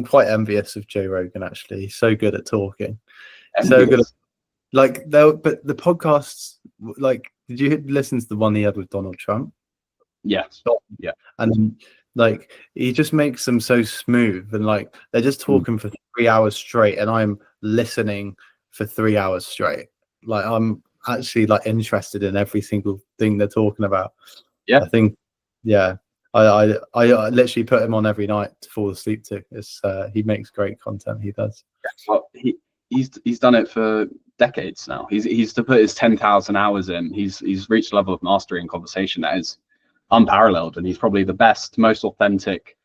quite envious of Joe Rogan, actually. He's so good at talking. So good at, like, but the podcasts, like, did you listen to the one he had with Donald Trump? Yes. Yeah. And like he just makes them so smooth, and like they're just talking for 3 hours straight, and I'm listening for 3 hours straight. Like I'm actually like interested in every single thing they're talking about. Yeah. I think, yeah. I literally put him on every night to fall asleep to. It's he makes great content. He does. Well, he's done it for decades now. He's to put his 10,000 hours in. He's reached a level of mastery in conversation that is unparalleled, and he's probably the best, most authentic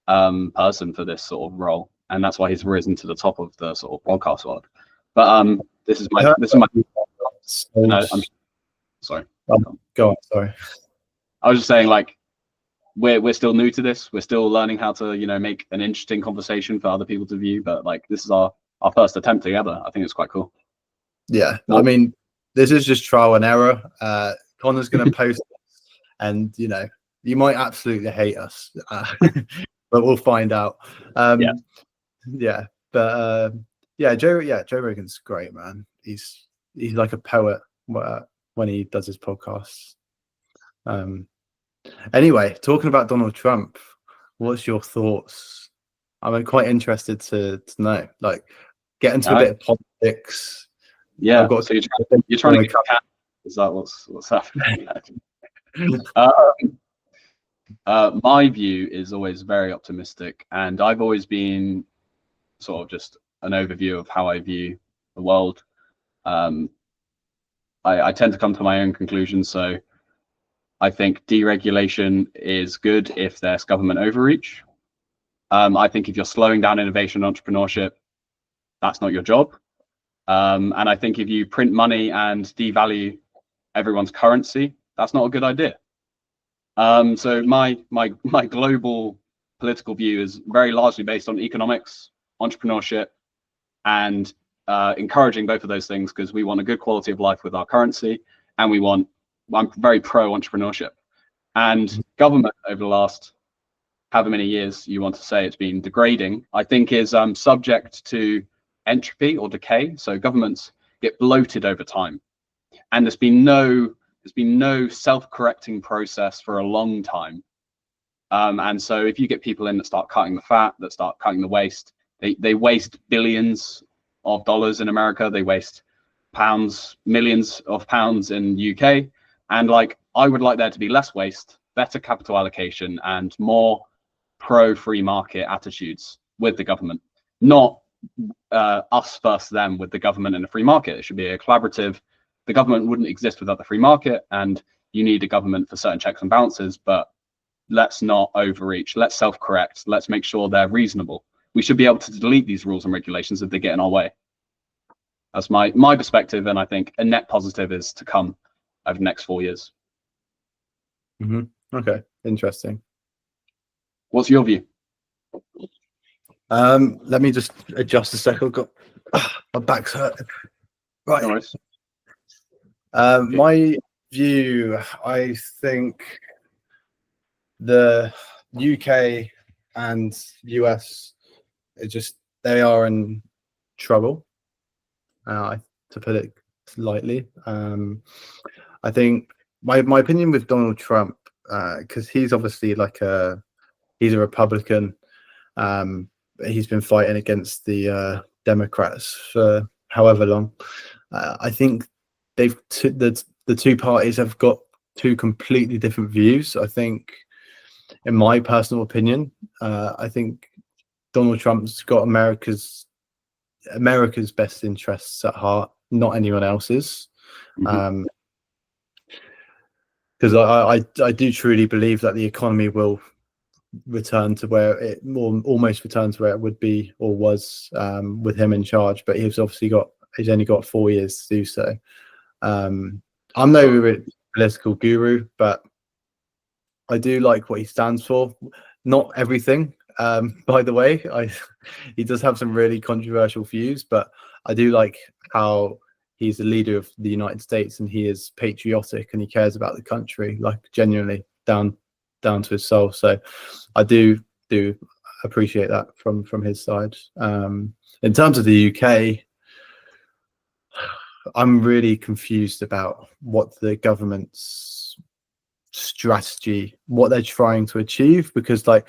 person for this sort of role, and that's why he's risen to the top of the sort of podcast world. But this is my no, I'm sorry. Go on. Sorry. I was just saying, like, we're still new to this. We're still learning how to, make an interesting conversation for other people to view. But like, this is our first attempt together. I think it's quite cool. Yeah, I mean, this is just trial and error. Connor's going to post, and you might absolutely hate us, but we'll find out. Joe Rogan's great, man. He's like a poet when he does his podcasts. Anyway, talking about Donald Trump, what's your thoughts? I'm quite interested to know. Like, get into a bit of politics. Yeah. So you're trying to get cat. Is that what's happening? My view is always very optimistic, and I've always been sort of just an overview of how I view the world. I tend to come to my own conclusions. So I think deregulation is good if there's government overreach. I think if you're slowing down innovation and entrepreneurship, that's not your job. And I think if you print money and devalue everyone's currency, that's not a good idea. So my global political view is very largely based on economics, entrepreneurship, and encouraging both of those things, because we want a good quality of life with our currency, and I'm very pro entrepreneurship. And government over the last however many years you want to say it's been degrading, I think is subject to entropy or decay. So governments get bloated over time, and there's been no self-correcting process for a long time. And so if you get people in that start cutting the fat, that start cutting the waste, they waste billions of dollars in America. They waste pounds, millions of pounds in UK. And like, I would like there to be less waste, better capital allocation, and more pro free market attitudes with the government, not us versus them with the government and the free market. It should be a collaborative. The government wouldn't exist without the free market, and you need a government for certain checks and balances, but let's not overreach. Let's self-correct. Let's make sure they're reasonable. We should be able to delete these rules and regulations if they get in our way. That's my perspective, and I think a net positive is to come over the next 4 years. Okay, interesting. What's your view? Let me just adjust a second. I've got my back's hurting. Right. No worries. My view, I think the UK and US, they are in trouble, to put it lightly. I think my opinion with Donald Trump, because he's obviously he's a Republican. He's been fighting against the Democrats for however long. I think the two parties have got two completely different views. I think, in my personal opinion, I think Donald Trump's got America's best interests at heart, not anyone else's. Because I do truly believe that the economy will return to where it almost return to where it would be or was with him in charge. But he's only got 4 years to do so. I'm no political guru, but I do like what he stands for. Not everything, by the way. He does have some really controversial views, but I do like how he's the leader of the United States, and he is patriotic and he cares about the country, like genuinely down to his soul. So I do appreciate that from his side. In terms of the UK, I'm really confused about what the government's strategy, what they're trying to achieve, because for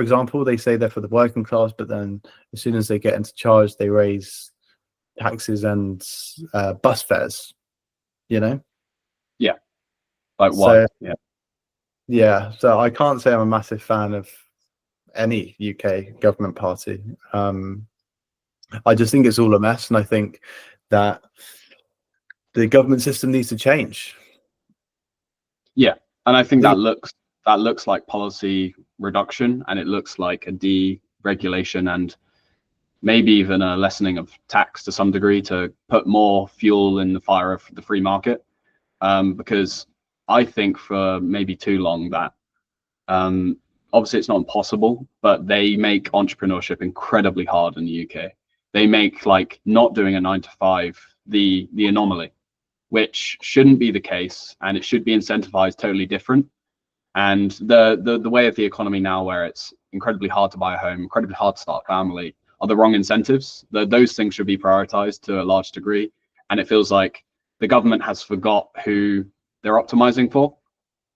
example, they say they're for the working class, but then as soon as they get into charge, they raise taxes and bus fares, Yeah. Like why? So, yeah. So I can't say I'm a massive fan of any UK government party. I just think it's all a mess, and I think that the government system needs to change. Yeah, and I think that looks like policy reduction, and it looks like a deregulation and maybe even a lessening of tax to some degree to put more fuel in the fire of the free market. Because I think for maybe too long that obviously it's not impossible, but they make entrepreneurship incredibly hard in the UK. They make not doing a 9 to 5 the anomaly, which shouldn't be the case, and it should be incentivized totally different. And the way of the economy now, where it's incredibly hard to buy a home, incredibly hard to start a family, are the wrong incentives. Those things should be prioritized to a large degree, and it feels like the government has forgot who they're optimizing for,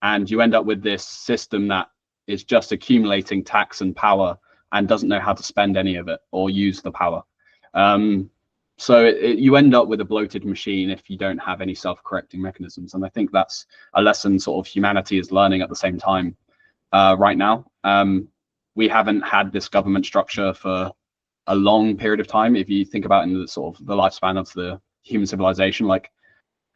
and you end up with this system that is just accumulating tax and power and doesn't know how to spend any of it or use the power. So you end up with a bloated machine if you don't have any self-correcting mechanisms. And I think that's a lesson sort of humanity is learning at the same time right now. We haven't had this government structure for a long period of time. If you think about in the sort of the lifespan of the human civilization,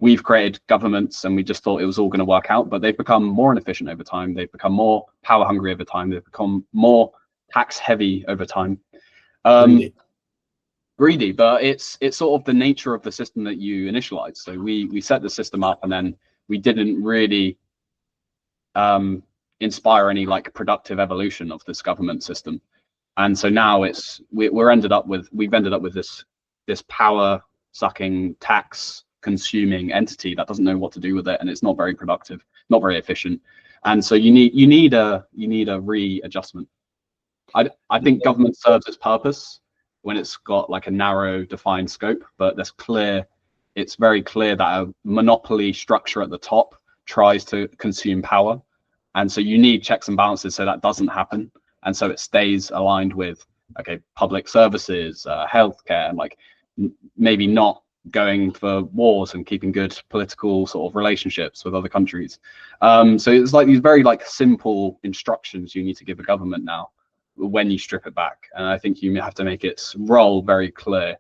we've created governments and we just thought it was all going to work out, but they've become more inefficient over time. They've become more power hungry over time. They've become more tax heavy over time. Greedy, but it's sort of the nature of the system that you initialize. So we set the system up, and then we didn't really inspire any productive evolution of this government system. And so now we've ended up with this power sucking, tax consuming entity that doesn't know what to do with it, and it's not very productive, not very efficient. And so you need a readjustment. I think government serves its purpose when it's got a narrow defined scope, but it's very clear that a monopoly structure at the top tries to consume power. And so you need checks and balances so that doesn't happen. And so it stays aligned with public services, healthcare, and maybe not going for wars and keeping good political sort of relationships with other countries. So it's like these very like simple instructions you need to give a government now when you strip it back. And I think you have to make its role very clear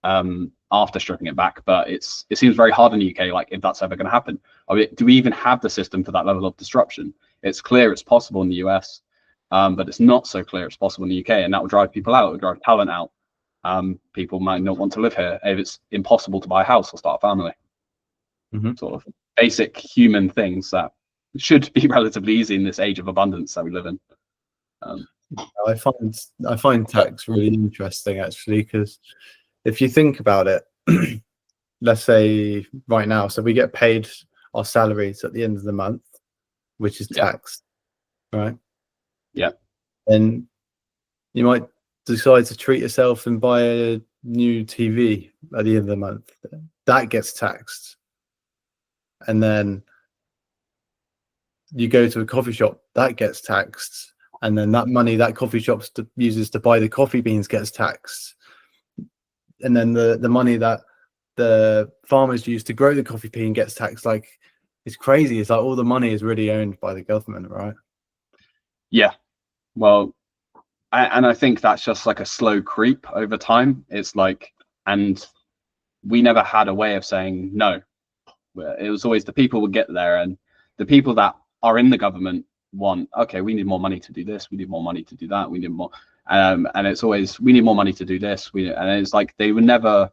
after stripping it back. But it seems very hard in the UK, like if that's ever going to happen. I mean, do we even have the system for that level of disruption? It's clear it's possible in the US, but it's not so clear it's possible in the UK, and that will drive people out, it will drive talent out. People might not want to live here if it's impossible to buy a house or start a family. Sort of basic human things that should be relatively easy in this age of abundance that we live in. I find tax really interesting, actually, because if you think about it, let's say right now, so we get paid our salaries at the end of the month, which is taxed, right? Yeah. And you might decide to treat yourself and buy a new TV at the end of the month. That gets taxed. And then you go to a coffee shop, that gets taxed. And then that money that coffee shop uses to buy the coffee beans gets taxed. And then the money that the farmers use to grow the coffee bean gets taxed. Like, it's crazy. It's like all the money is really owned by the government, right? Yeah. Well, and I think that's just like a slow creep over time. It's like, and we never had a way of saying no. It was always the people would get there, and the people that are in the government want, okay, we need more money to do this, we need more money to do that, we need more, and it's always, we need more money to do this, and it's like they never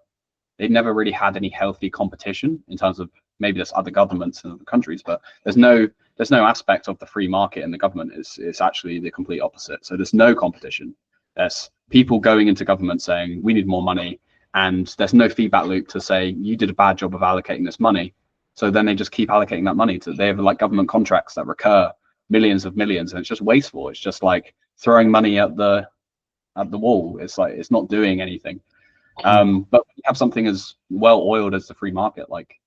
really had any healthy competition in terms of, maybe there's other governments in other countries, but there's no aspect of the free market in the government. It's actually the complete opposite. So there's no competition. There's people going into government saying we need more money, and there's no feedback loop to say you did a bad job of allocating this money. So then they just keep allocating that money they have like government contracts that recur millions of millions, and it's just wasteful. It's just like throwing money at the wall. It's like, it's not doing anything. But we have something as well oiled as the free market. Like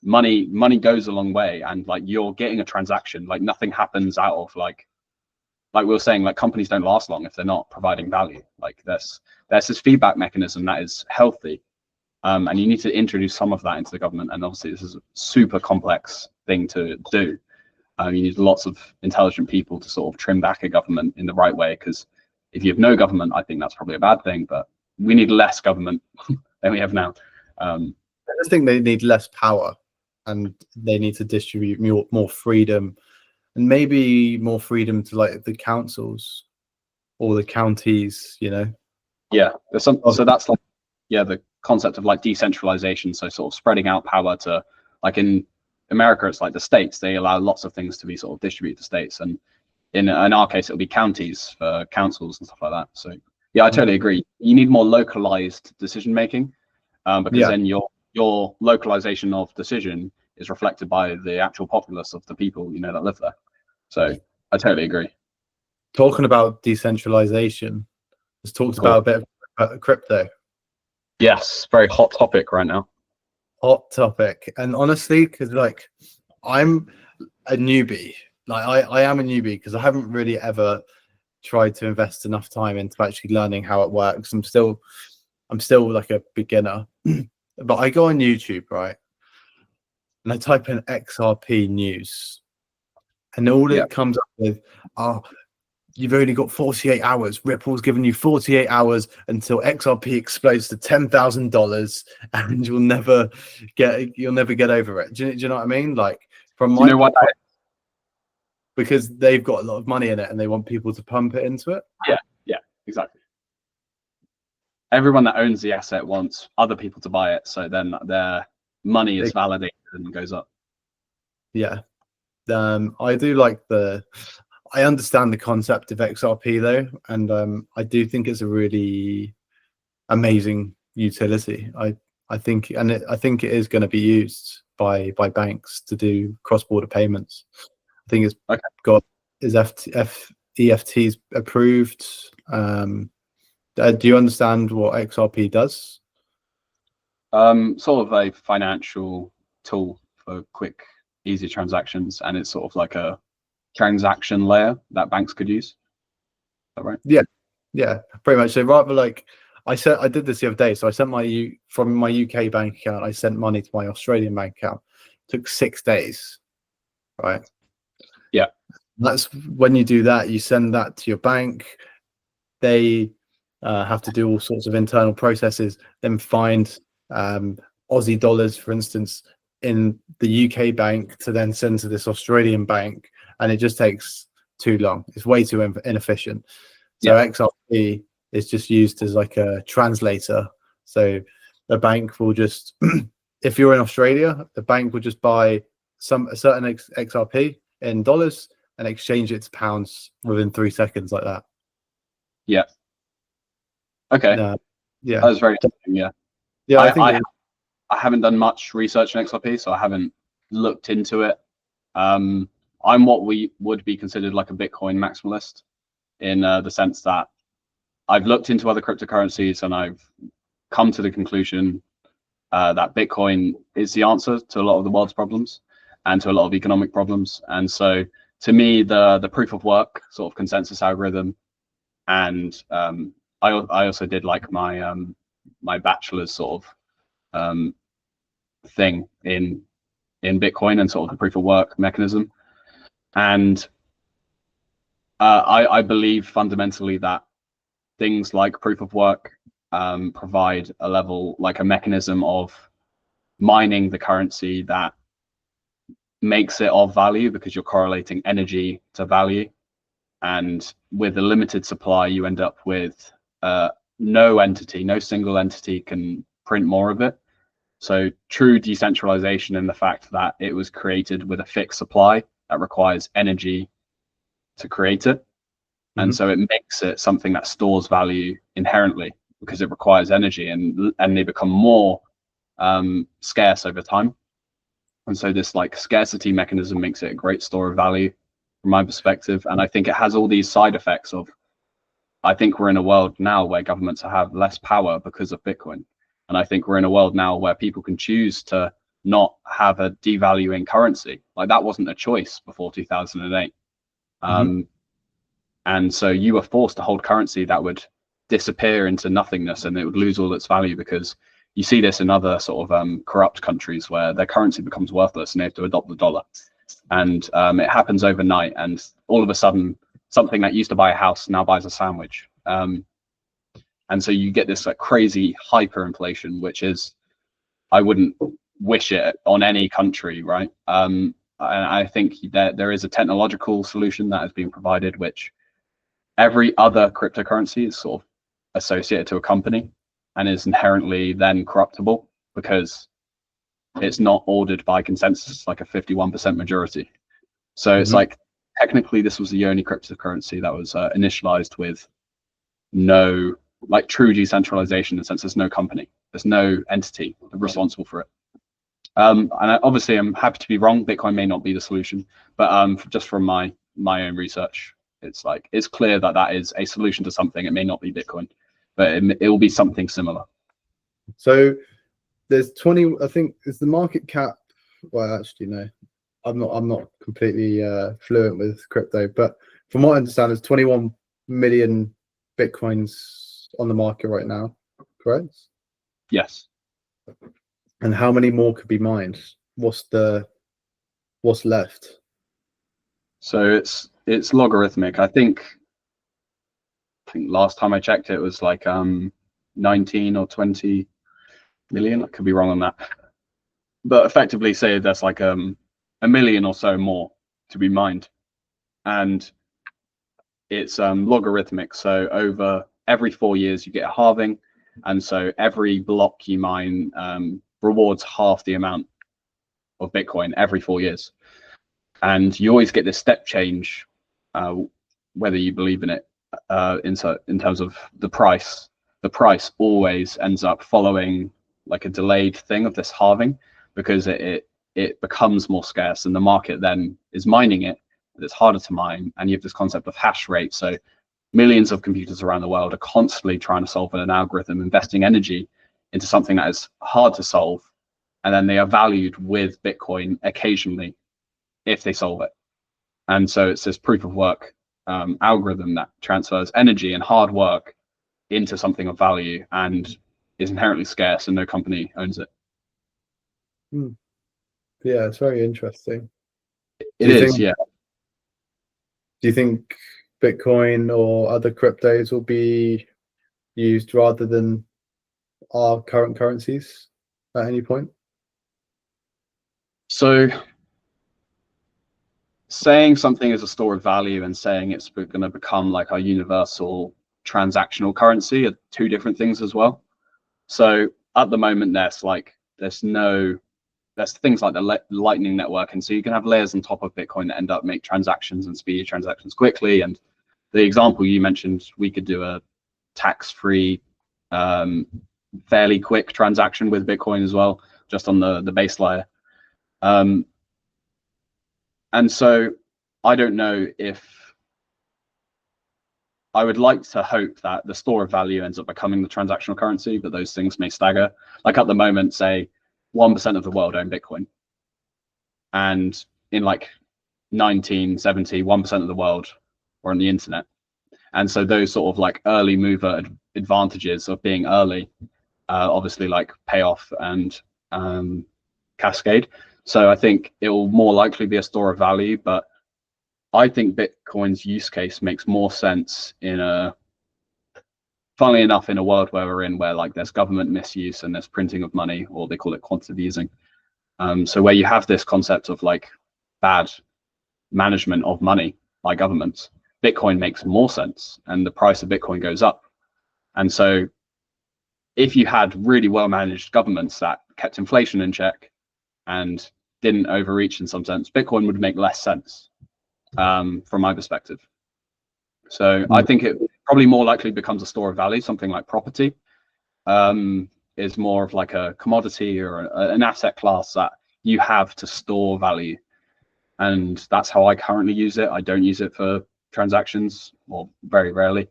money goes a long way, and like you're getting a transaction. Like nothing happens out of like we were saying, like companies don't last long if they're not providing value. Like there's this feedback mechanism that is healthy. And you need to introduce some of that into the government. And obviously this is a super complex thing to do. You need lots of intelligent people to sort of trim back a government in the right way, because if you have no government, I think that's probably a bad thing, but we need less government than we have now. I just think they need less power, and they need to distribute more freedom, and maybe more freedom to like the councils or the counties, you know? Yeah, there's some, so that's like, yeah, the concept of like decentralization. So sort of spreading out power to, like in America, it's like the states, they allow lots of things to be sort of distributed to states. And in our case, it'll be counties for councils and stuff like that. So yeah, I totally agree. You need more localized decision making, because then your localization of decision is reflected by the actual populace of the people, you know, that live there. So I totally agree. Talking about decentralization, let's talk about a bit about crypto. Yes, very hot topic right now. Hot topic. And honestly, because like I'm a newbie, like I am a newbie because I haven't really ever tried to invest enough time into actually learning how it works. I'm still like a beginner. But I go on YouTube, right? And I type in XRP news, and all it comes up with are, you've only got 48 hours. Ripple's given you 48 hours until XRP explodes to $10,000, and you'll never get over it. Do you know what I mean? Like, from my, you know what? Because they've got a lot of money in it and they want people to pump it into it. Yeah, exactly. Everyone that owns the asset wants other people to buy it, so then their money is validated and goes up. Yeah. I do like I understand the concept of XRP though, and I do think it's a really amazing utility. I think it is going to be used by banks to do cross-border payments. I think it's got is EFTs approved. Do you understand what XRP does? Sort of a financial tool for quick, easy transactions, and it's sort of like a transaction layer that banks could use. Is that right? Yeah, pretty much. So rather like, I did this the other day. So I sent from my UK bank account, I sent money to my Australian bank account. It took 6 days, right? Yeah. That's when you do that, you send that to your bank. They have to do all sorts of internal processes, then find Aussie dollars, for instance, in the UK bank to then send to this Australian bank, and it just takes too long. It's way too inefficient. So XRP is just used as like a translator. So the bank will just, if you're in Australia, the bank will just buy a certain XRP in dollars and exchange it to pounds within 3 seconds, like that. Yeah. Okay. Yeah. That was very interesting. Yeah. Yeah. I haven't done much research on XRP, so I haven't looked into it. I'm what we would be considered like a Bitcoin maximalist, in the sense that I've looked into other cryptocurrencies and I've come to the conclusion that Bitcoin is the answer to a lot of the world's problems and to a lot of economic problems. And so to me, the proof of work sort of consensus algorithm, and I also did like my my bachelor's sort of thing in Bitcoin and sort of the proof of work mechanism. And I believe fundamentally that things like proof of work provide a level, like a mechanism of mining the currency that makes it of value, because you're correlating energy to value. And with a limited supply, you end up with no single entity can print more of it. So true decentralization in the fact that it was created with a fixed supply that requires energy to create it. And so it makes it something that stores value inherently because it requires energy, and they become more scarce over time. And so this like scarcity mechanism makes it a great store of value from my perspective. And I think it has all these side effects of, I think we're in a world now where governments have less power because of Bitcoin. And I think we're in a world now where people can choose to not have a devaluing currency. Like that wasn't a choice before 2008. And so you were forced to hold currency that would disappear into nothingness, and it would lose all its value, because you see this in other sort of corrupt countries where their currency becomes worthless and they have to adopt the dollar. And it happens overnight, and all of a sudden something that used to buy a house now buys a sandwich. And so you get this like crazy hyperinflation, which is, I wouldn't wish it on any country, right? And I think that there is a technological solution that has been provided, which every other cryptocurrency is sort of associated to a company and is inherently then corruptible because it's not ordered by consensus, like a 51% majority. So it's like, technically this was the only cryptocurrency that was initialized with no, like true decentralization, in the sense there's no company, there's no entity responsible for it. And obviously I'm happy to be wrong. Bitcoin may not be the solution, but just from my own research, it's like, it's clear that that is a solution to something. It may not be Bitcoin, but it will be something similar. So there's 20, I think, is the market cap, well, actually, no, I'm not completely fluent with crypto, but from what I understand, there's 21 million Bitcoins on the market right now, correct? Yes. And how many more could be mined? What's left? So it's logarithmic. I think last time I checked it was like 19 or 20 million. I could be wrong on that, but effectively say there's like a million or so more to be mined, and it's logarithmic. So over every 4 years you get a halving, and so every block you mine rewards half the amount of Bitcoin every 4 years. And you always get this step change, whether you believe in it, in terms of the price. The price always ends up following like a delayed thing of this halving, because it becomes more scarce, and the market then is mining it, but it's harder to mine. And you have this concept of hash rate. So millions of computers around the world are constantly trying to solve an algorithm, investing energy into something that is hard to solve, and then they are valued with Bitcoin occasionally if they solve it. And so it's this proof of work algorithm that transfers energy and hard work into something of value and is inherently scarce and no company owns it. Yeah, it's very interesting. It is, yeah. Do you think Bitcoin or other cryptos will be used rather than our current currencies at any point? So saying something is a store of value and saying it's going to become like our universal transactional currency are two different things as well. So at the moment, there's things like the Lightning Network, and so you can have layers on top of Bitcoin that end up make transactions and speed transactions quickly. And the example you mentioned, we could do a tax-free, fairly quick transaction with Bitcoin as well, just on the base layer. And so I don't know if I would like to hope that the store of value ends up becoming the transactional currency, but those things may stagger. Like at the moment, say 1% of the world own Bitcoin. And in like 1970, 1% of the world were on the internet. And so those sort of like early mover advantages of being early, obviously like pay off and cascade. So I think it will more likely be a store of value, but I think Bitcoin's use case makes more sense funnily enough, in a world where we're in, where like there's government misuse and there's printing of money, or they call it quantitative easing. So where you have this concept of like bad management of money by governments, Bitcoin makes more sense and the price of Bitcoin goes up. And so if you had really well managed governments that kept inflation in check and didn't overreach in some sense, Bitcoin would make less sense from my perspective. So I think it probably more likely becomes a store of value. Something like property is more of like a commodity or an asset class that you have to store value. And that's how I currently use it. I don't use it for transactions, or very rarely. If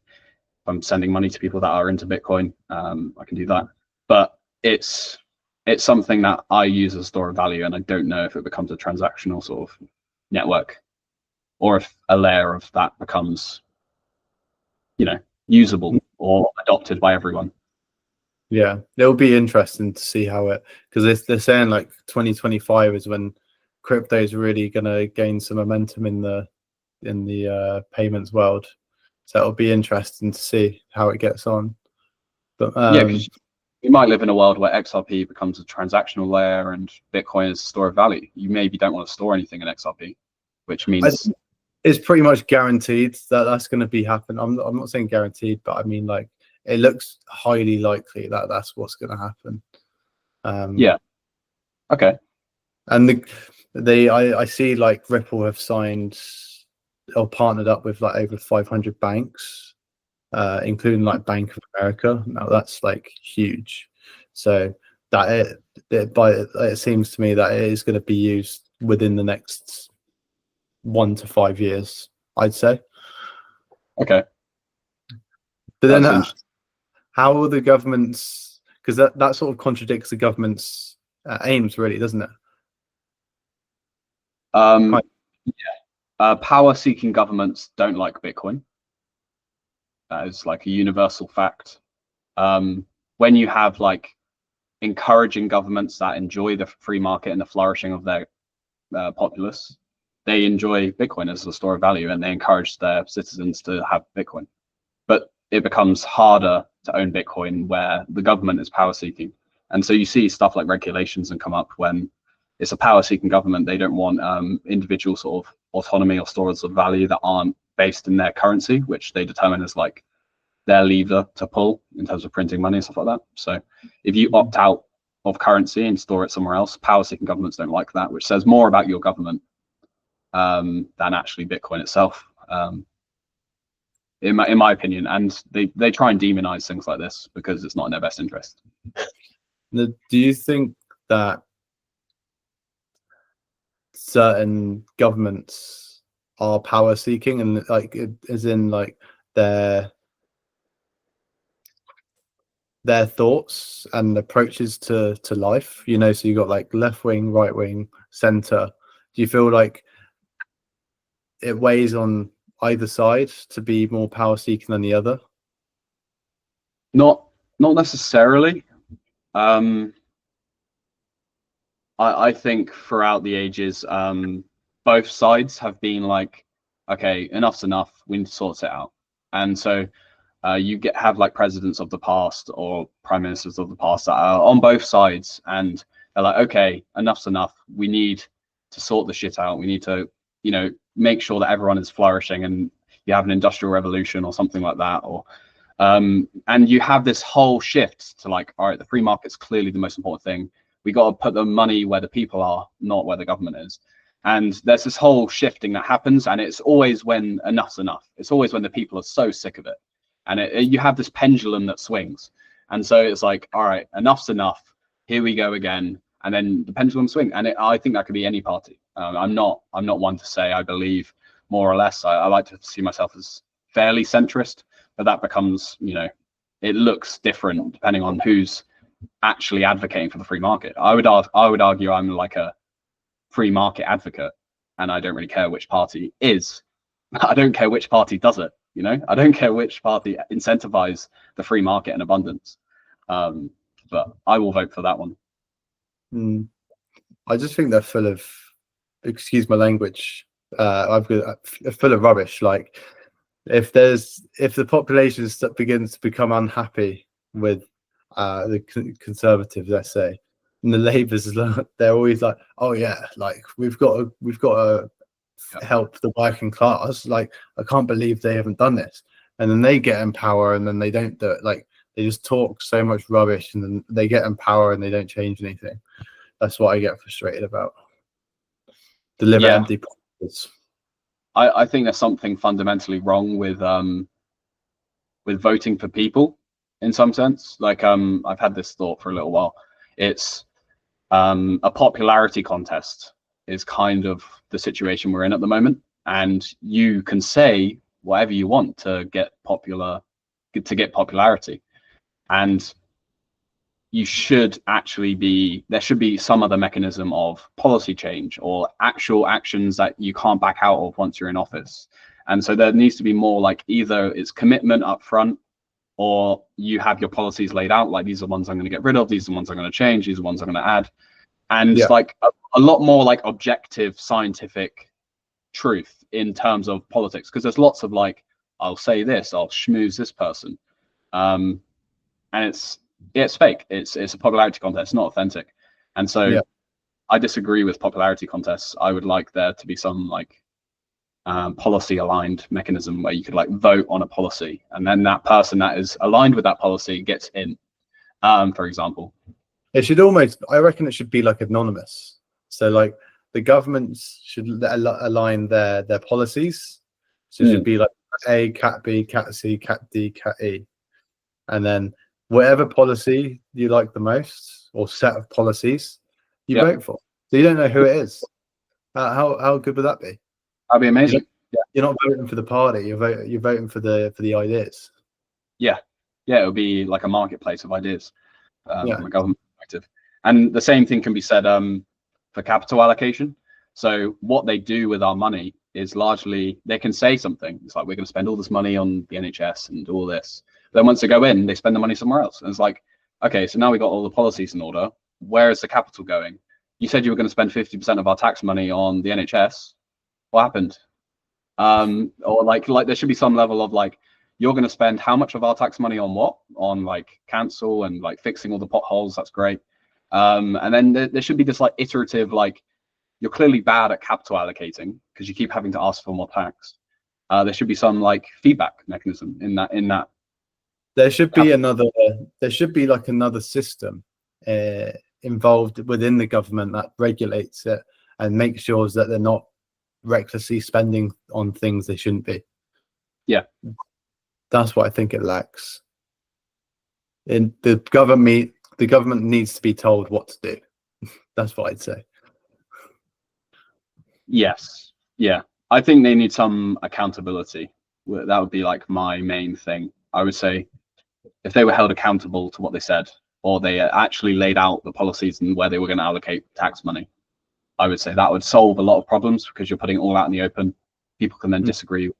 I'm sending money to people that are into Bitcoin, I can do that. But it's something that I use as a store of value, and I don't know if it becomes a transactional sort of network, or if a layer of that becomes, usable or adopted by everyone. Yeah, it'll be interesting to see how it, because they're saying like 2025 is when crypto is really going to gain some momentum in the payments world. So it'll be interesting to see how it gets on. But yeah, because you might live in a world where XRP becomes a transactional layer and Bitcoin is a store of value. You maybe don't want to store anything in XRP, which means it's pretty much guaranteed that that's going to be happen. I'm not saying guaranteed, but I mean like it looks highly likely that that's what's going to happen. Yeah. Okay. And I see like Ripple have signed or partnered up with like over 500 banks, including like Bank of America. Now that's like huge. So that it seems to me that it is going to be used within the next 1 to 5 years, I'd say. Okay. But then how will the governments, because that sort of contradicts the government's aims, really, doesn't it? Power-seeking governments don't like Bitcoin. That is like a universal fact. When you have like encouraging governments that enjoy the free market and the flourishing of their populace, they enjoy Bitcoin as a store of value, and they encourage their citizens to have Bitcoin. But it becomes harder to own Bitcoin where the government is power seeking. And so you see stuff like regulations and come up when it's a power seeking government. They don't want individual sort of autonomy or stores of value that aren't based in their currency, which they determine as like their lever to pull in terms of printing money and stuff like that. So if you opt out of currency and store it somewhere else, power seeking governments don't like that, which says more about your government than actually Bitcoin itself. In my opinion, and they try and demonize things like this because it's not in their best interest. Do you think that certain governments are power seeking, and like as in like their thoughts and approaches to life, so you got like left wing, right wing, center? Do you feel like it weighs on either side to be more power seeking than the other? Not necessarily. I think throughout the ages, both sides have been like, okay, enough's enough. We need to sort it out. And so you have like presidents of the past or prime ministers of the past that are on both sides, and they're like, okay, enough's enough. We need to sort the shit out. We need to, make sure that everyone is flourishing, and you have an industrial revolution or something like that, or and you have this whole shift to like, all right, the free market's clearly the most important thing. We got to put the money where the people are, not where the government is. And there's this whole shifting that happens, and it's always when enough's enough. It's always when the people are so sick of it, and you have this pendulum that swings. And so it's like, all right, enough's enough. Here we go again, and then the pendulum swing. And I think that could be any party. I'm not one to say I believe more or less. I like to see myself as fairly centrist, but that becomes, it looks different depending on who's actually advocating for the free market. I would argue I'm like a free market advocate, and I don't really care which party is. I don't care which party does it. I don't care which party incentivize the free market and abundance. But I will vote for that one. I just think they're full of, excuse my language, full of rubbish. Like, if the population begins to become unhappy with the Conservatives, let's say, and the Labours, they're always like, oh yeah, like we've got to help the working class. Like, I can't believe they haven't done this. And then they get in power, and then they don't do it. Like, they just talk so much rubbish, and then they get in power and they don't change anything. That's what I get frustrated about. Deliver empty promises. I think there's something fundamentally wrong with voting for people in some sense. Like, I've had this thought for a little while. It's a popularity contest is kind of the situation we're in at the moment, and you can say whatever you want to get popularity, and there should be some other mechanism of policy change or actual actions that you can't back out of once you're in office. And so there needs to be more like, either it's commitment up front, or you have your policies laid out, like, these are the ones I'm going to get rid of, these are the ones I'm going to change, these are the ones I'm going to add. And like a lot more like objective scientific truth in terms of politics, because there's lots of like, I'll say this, I'll schmooze this person, and it's fake. It's a popularity contest, not authentic. And so I disagree with popularity contests. I would like there to be some like policy aligned mechanism where you could like vote on a policy, and then that person that is aligned with that policy gets in, for example. I reckon it should be like anonymous. So like the governments should align their policies. So it should be like A, Cat B, Cat C, Cat D, Cat E. And then whatever policy you like the most, or set of policies, you vote for. So you don't know who it is. How good would that be? That'd be amazing. You're not voting for the party. You're voting for the ideas. Yeah, it would be like a marketplace of ideas from a government perspective. And the same thing can be said for capital allocation. So what they do with our money is largely, they can say something. It's like, we're going to spend all this money on the NHS and all this. Then once they go in, they spend the money somewhere else. And it's like, okay, so now we got all the policies in order. Where is the capital going? You said you were going to spend 50% of our tax money on the NHS. What happened? Or like there should be some level of like, you're going to spend how much of our tax money on what? On like cancel and like fixing all the potholes. That's great. And then there should be this like iterative, like, you're clearly bad at capital allocating because you keep having to ask for more tax. There should be some like feedback mechanism in that. There should be like another system involved within the government that regulates it and makes sure that they're not recklessly spending on things they shouldn't be. Yeah, that's what I think it lacks. In the government needs to be told what to do. That's what I'd say. Yes. Yeah. I think they need some accountability. That would be like my main thing. I would say if they were held accountable to what they said, or they actually laid out the policies and where they were going to allocate tax money, I would say that would solve a lot of problems, because you're putting it all out in the open. People can then disagree with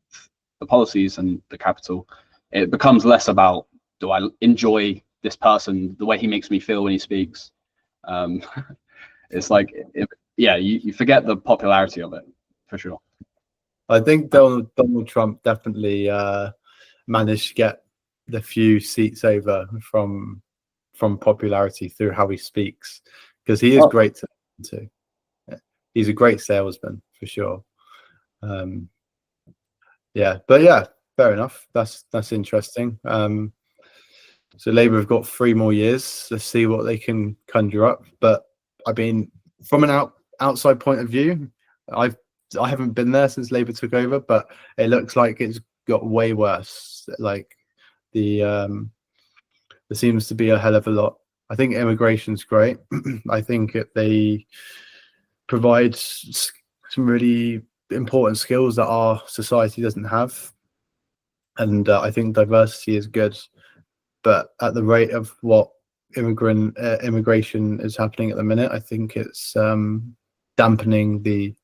the policies and the capital. It becomes less about do I enjoy this person, the way he makes me feel when he speaks? It's like, you forget the popularity of it, for sure. I think Donald Trump definitely managed to get the few seats over from popularity through how he speaks, because he is great to listen to. He's a great salesman for sure. But fair enough. That's interesting. So Labour have got 3 more years. Let's see what they can conjure up. But I mean, from an outside point of view, I haven't been there since Labour took over, but it looks like it's got way worse. Like there seems to be a hell of a lot. I think immigration's great. I think they provide some really important skills that our society doesn't have, and I think diversity is good. But at the rate of what immigration is happening at the minute, I think it's dampening the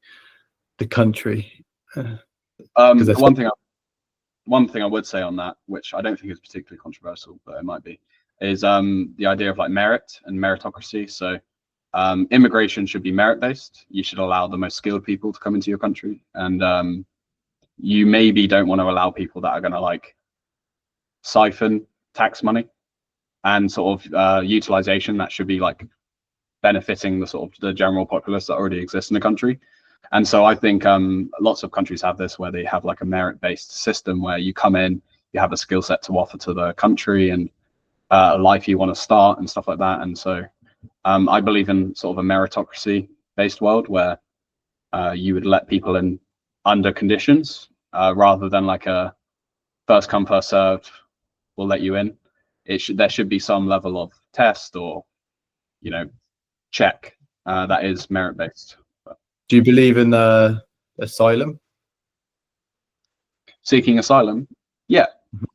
country. One thing I would say on that, which I don't think is particularly controversial, but it might be, is the idea of like merit and meritocracy. So immigration should be merit-based. You should allow the most skilled people to come into your country, and you maybe don't want to allow people that are going to like siphon tax money and sort of utilization that should be like benefiting the sort of the general populace that already exists in the country. And so I think lots of countries have this, where they have like a merit-based system where you come in, you have a skill set to offer to the country and a life you want to start and stuff like that. And so I believe in sort of a meritocracy-based world where you would let people in under conditions rather than like a first come first served, we'll let you in. There should be some level of test or check that is merit-based. Do you believe in asylum? Seeking asylum, yeah,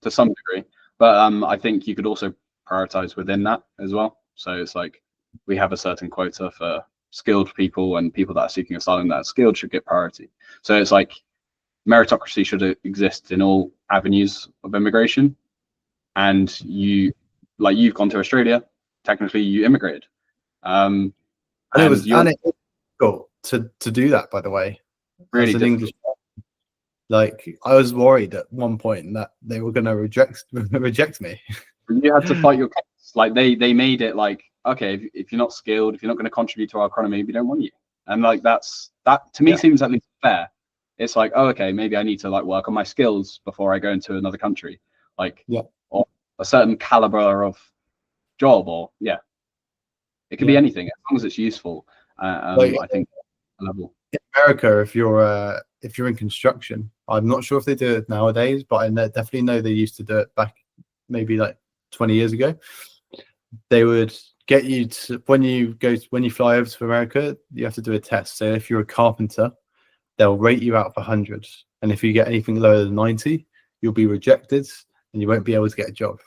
to some degree, but I think you could also prioritize within that as well. So it's like we have a certain quota for skilled people, and people that are seeking asylum that are skilled should get priority. So it's like meritocracy should exist in all avenues of immigration. And you've gone to Australia, technically you immigrated. And it was difficult to do that, by the way. Really, as an English, like I was worried at one point that they were going to reject me. You had to fight your case. Like they made it like, okay, if you're not skilled, if you're not going to contribute to our economy, we don't want you. And like that to me seems at least fair. It's like, oh, okay, maybe I need to like work on my skills before I go into another country, like or a certain caliber of job, or it could be anything as long as it's useful. I think level. In America, if you're in construction, I'm not sure if they do it nowadays, but I definitely know they used to do it back maybe like 20 years ago. They would get you to, when you fly over to America, you have to do a test. So if you're a carpenter, they'll rate you out for 100, and if you get anything lower than 90, you'll be rejected and you won't be able to get a job.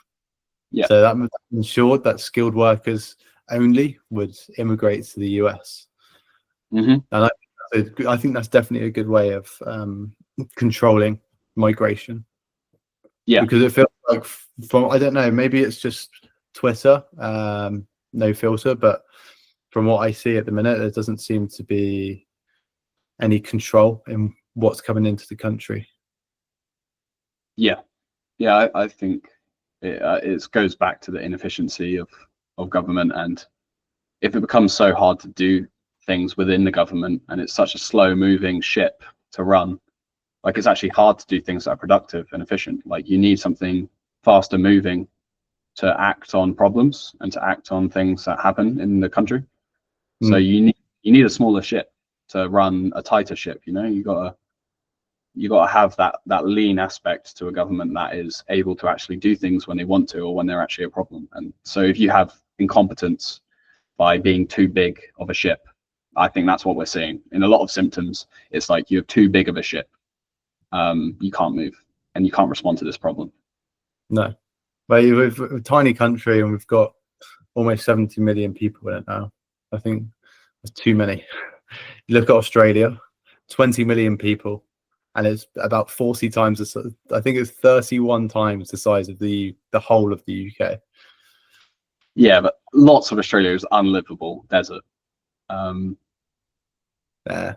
So that ensured that skilled workers only would immigrate to the US. And I think that's definitely a good way of controlling migration. Because it feels like, I don't know, maybe it's just Twitter, no filter, but from what I see at the minute, there doesn't seem to be any control in what's coming into the country. I think it goes back to the inefficiency of government, and if it becomes so hard to do things within the government and it's such a slow moving ship to run, like it's actually hard to do things that are productive and efficient. Like you need something faster moving to act on problems and to act on things that happen in the country. So you need a smaller ship to run a tighter ship. You gotta have that lean aspect to a government that is able to actually do things when they want to or when they're actually a problem. And so if you have incompetence by being too big of a ship, I think that's what we're seeing in a lot of symptoms. It's like you're too big of a ship. You can't move and you can't respond to this problem. No, but we're a tiny country and we've got almost 70 million people in it now. I think that's too many. You look at Australia, 20 million people. and it's about 40 times I think it's 31 times the size of the whole of the UK. Yeah, but lots of Australia is unlivable desert. Yeah,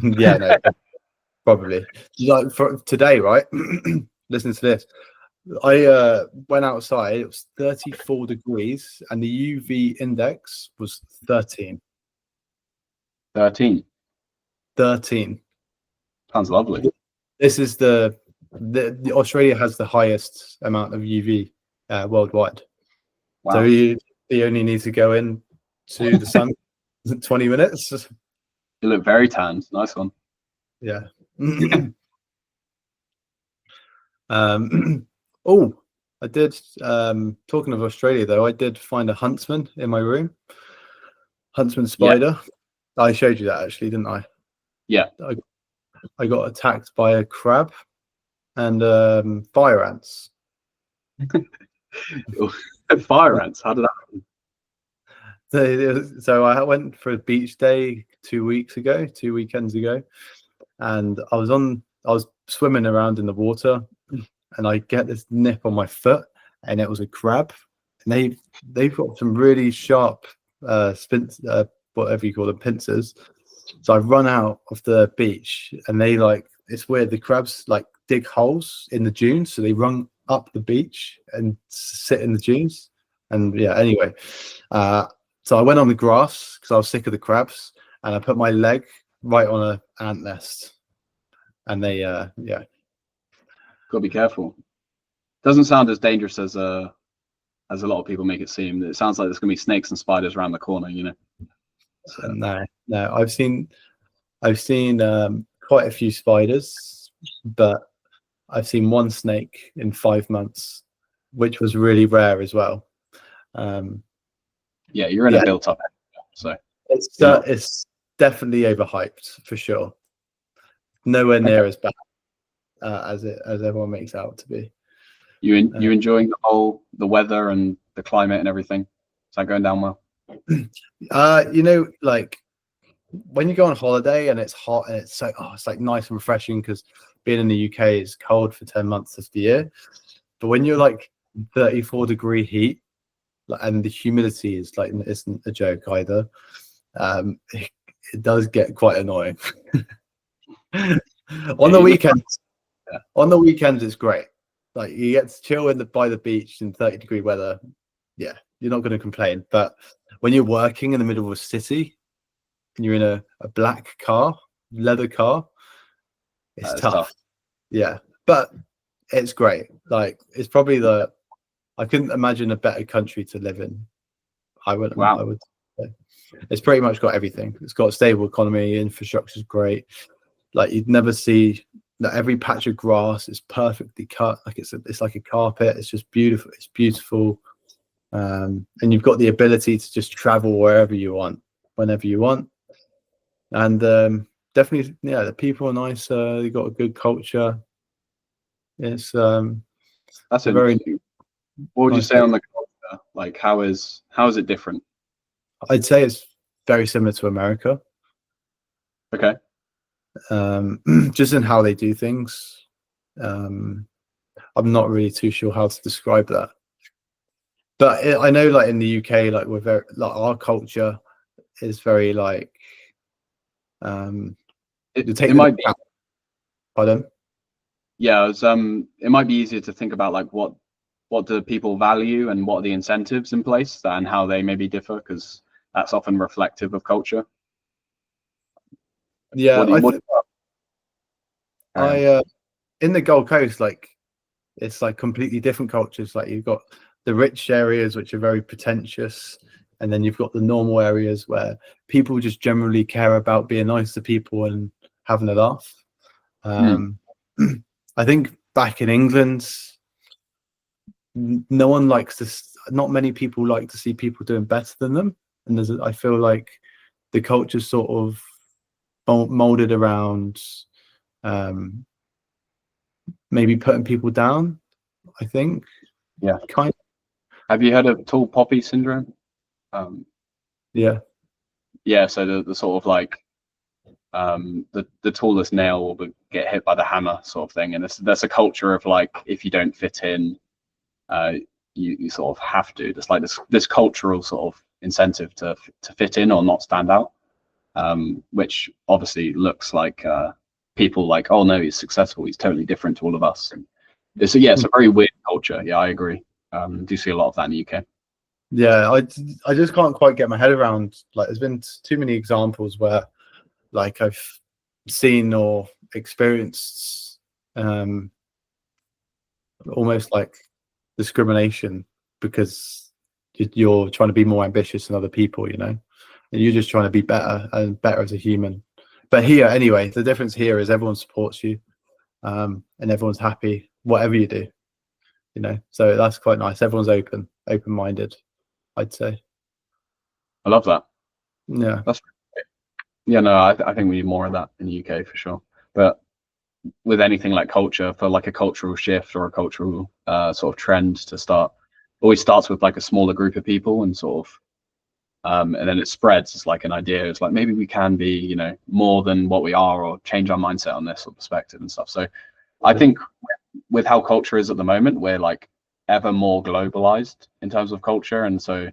yeah, no, probably. Like for today, right? Listen to this. I went outside. It was 34 degrees, and the UV index was 13. 13. 13. Sounds lovely. This is the Australia has the highest amount of UV worldwide. Wow. So you only need to go in to the sun 20 minutes. You look very tanned. Nice one. Yeah. Oh, I did. Talking of Australia, though, I did find a huntsman in my room. Huntsman spider. Yeah. I showed you that actually, didn't I? Yeah. I got attacked by a crab and fire ants. Fire ants? How did that happen? So I went for a beach day 2 weekends ago, and I was swimming around in the water, and I get this nip on my foot, and it was a crab, and they've got some really sharp whatever you call them, pincers. So I run out of the beach, and it's weird. The crabs like dig holes in the dunes, so they run up the beach and sit in the dunes. And yeah, anyway, so I went on the grass because I was sick of the crabs, and I put my leg right on an ant nest, and they Gotta be careful. Doesn't sound as dangerous as a lot of people make it seem. It sounds like there's gonna be snakes and spiders around the corner, you know. So. No, I've seen quite a few spiders, but I've seen one snake in 5 months, which was really rare as well. Yeah, you're in a built up area, so it's definitely overhyped for sure. Nowhere near as bad as everyone makes out to be. You enjoying the weather and the climate and everything? Is that going down well? Like when you go on holiday and it's hot and it's like nice and refreshing, because being in the UK is cold for 10 months of the year. But when you're like 34-degree heat, and the humidity isn't a joke either, it does get quite annoying. On the weekends it's great. Like you get to chill by the beach in 30-degree weather. Yeah, you're not going to complain. But when you're working in the middle of a city and you're in a black leather car, it's tough. Yeah, but it's great. Like it's probably I couldn't imagine a better country to live in. I would say. It's pretty much got everything. It's got a stable economy, infrastructure's great. Like you'd never see that every patch of grass is perfectly cut. Like it's like a carpet. It's just beautiful. It's beautiful. And you've got the ability to just travel wherever you want, whenever you want. And definitely, yeah, the people are nice. They've got a good culture. It's that's very. What would you say on the culture? Like, how is it different? I'd say it's very similar to America. Okay. Just in how they do things. I'm not really too sure how to describe that. But I know, like in the UK, like we're very our culture is very like. It might be. Pardon? Yeah, it might be easier to think about like what do people value and what are the incentives in place and how they maybe differ, because that's often reflective of culture. Yeah, in the Gold Coast, like it's like completely different cultures. Like you've got the rich areas which are very pretentious, and then you've got the normal areas where people just generally care about being nice to people and having a laugh. I think back in England, not many people like to see people doing better than them, and I feel like the culture's sort of molded around maybe putting people down, I think. Yeah. Kind of. Have you heard of tall poppy syndrome? Yeah. Yeah, so the sort of like the tallest nail will get hit by the hammer sort of thing. And there's a culture of like, if you don't fit in, you sort of have to. There's like this cultural sort of incentive to fit in or not stand out, which obviously looks like people like, oh no, he's successful, he's totally different to all of us. And it's a very weird culture. Yeah, I agree. Do see a lot of that in the UK. Yeah, I just can't quite get my head around, like, there's been too many examples where like I've seen or experienced almost like discrimination because you're trying to be more ambitious than other people, you know, and you're just trying to be better and better as a human. But here, anyway, the difference here is everyone supports you, and everyone's happy whatever you do, you know. So that's quite nice. Everyone's open-minded, I'd say. I love that. Yeah, that's great. Yeah, no, I think we need more of that in the UK for sure. But with anything like culture, for like a cultural shift or a cultural sort of trend to start, always starts with like a smaller group of people and sort of and then it spreads. It's like an idea. It's like maybe we can be, you know, more than what we are, or change our mindset on this or perspective and stuff. So I think with how culture is at the moment, we're like ever more globalized in terms of culture, and so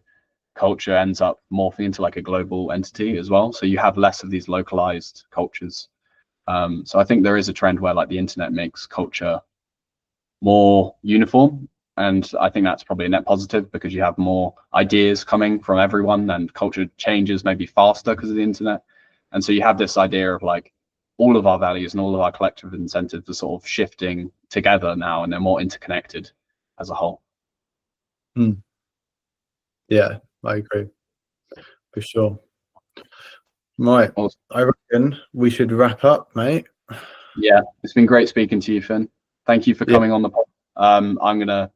culture ends up morphing into like a global entity as well. So you have less of these localized cultures. So I think there is a trend where like the internet makes culture more uniform, and I think that's probably a net positive because you have more ideas coming from everyone, and culture changes maybe faster because of the internet. And so you have this idea of like all of our values and all of our collective incentives are sort of shifting together now, and they're more interconnected as a whole. Yeah, I agree for sure. Right, Awesome. I reckon we should wrap up, mate. Yeah, it's been great speaking to you, Finn. Thank you for coming on the pod. I'm gonna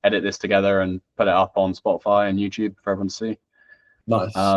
edit this together and put it up on Spotify and YouTube for everyone to see. Nice.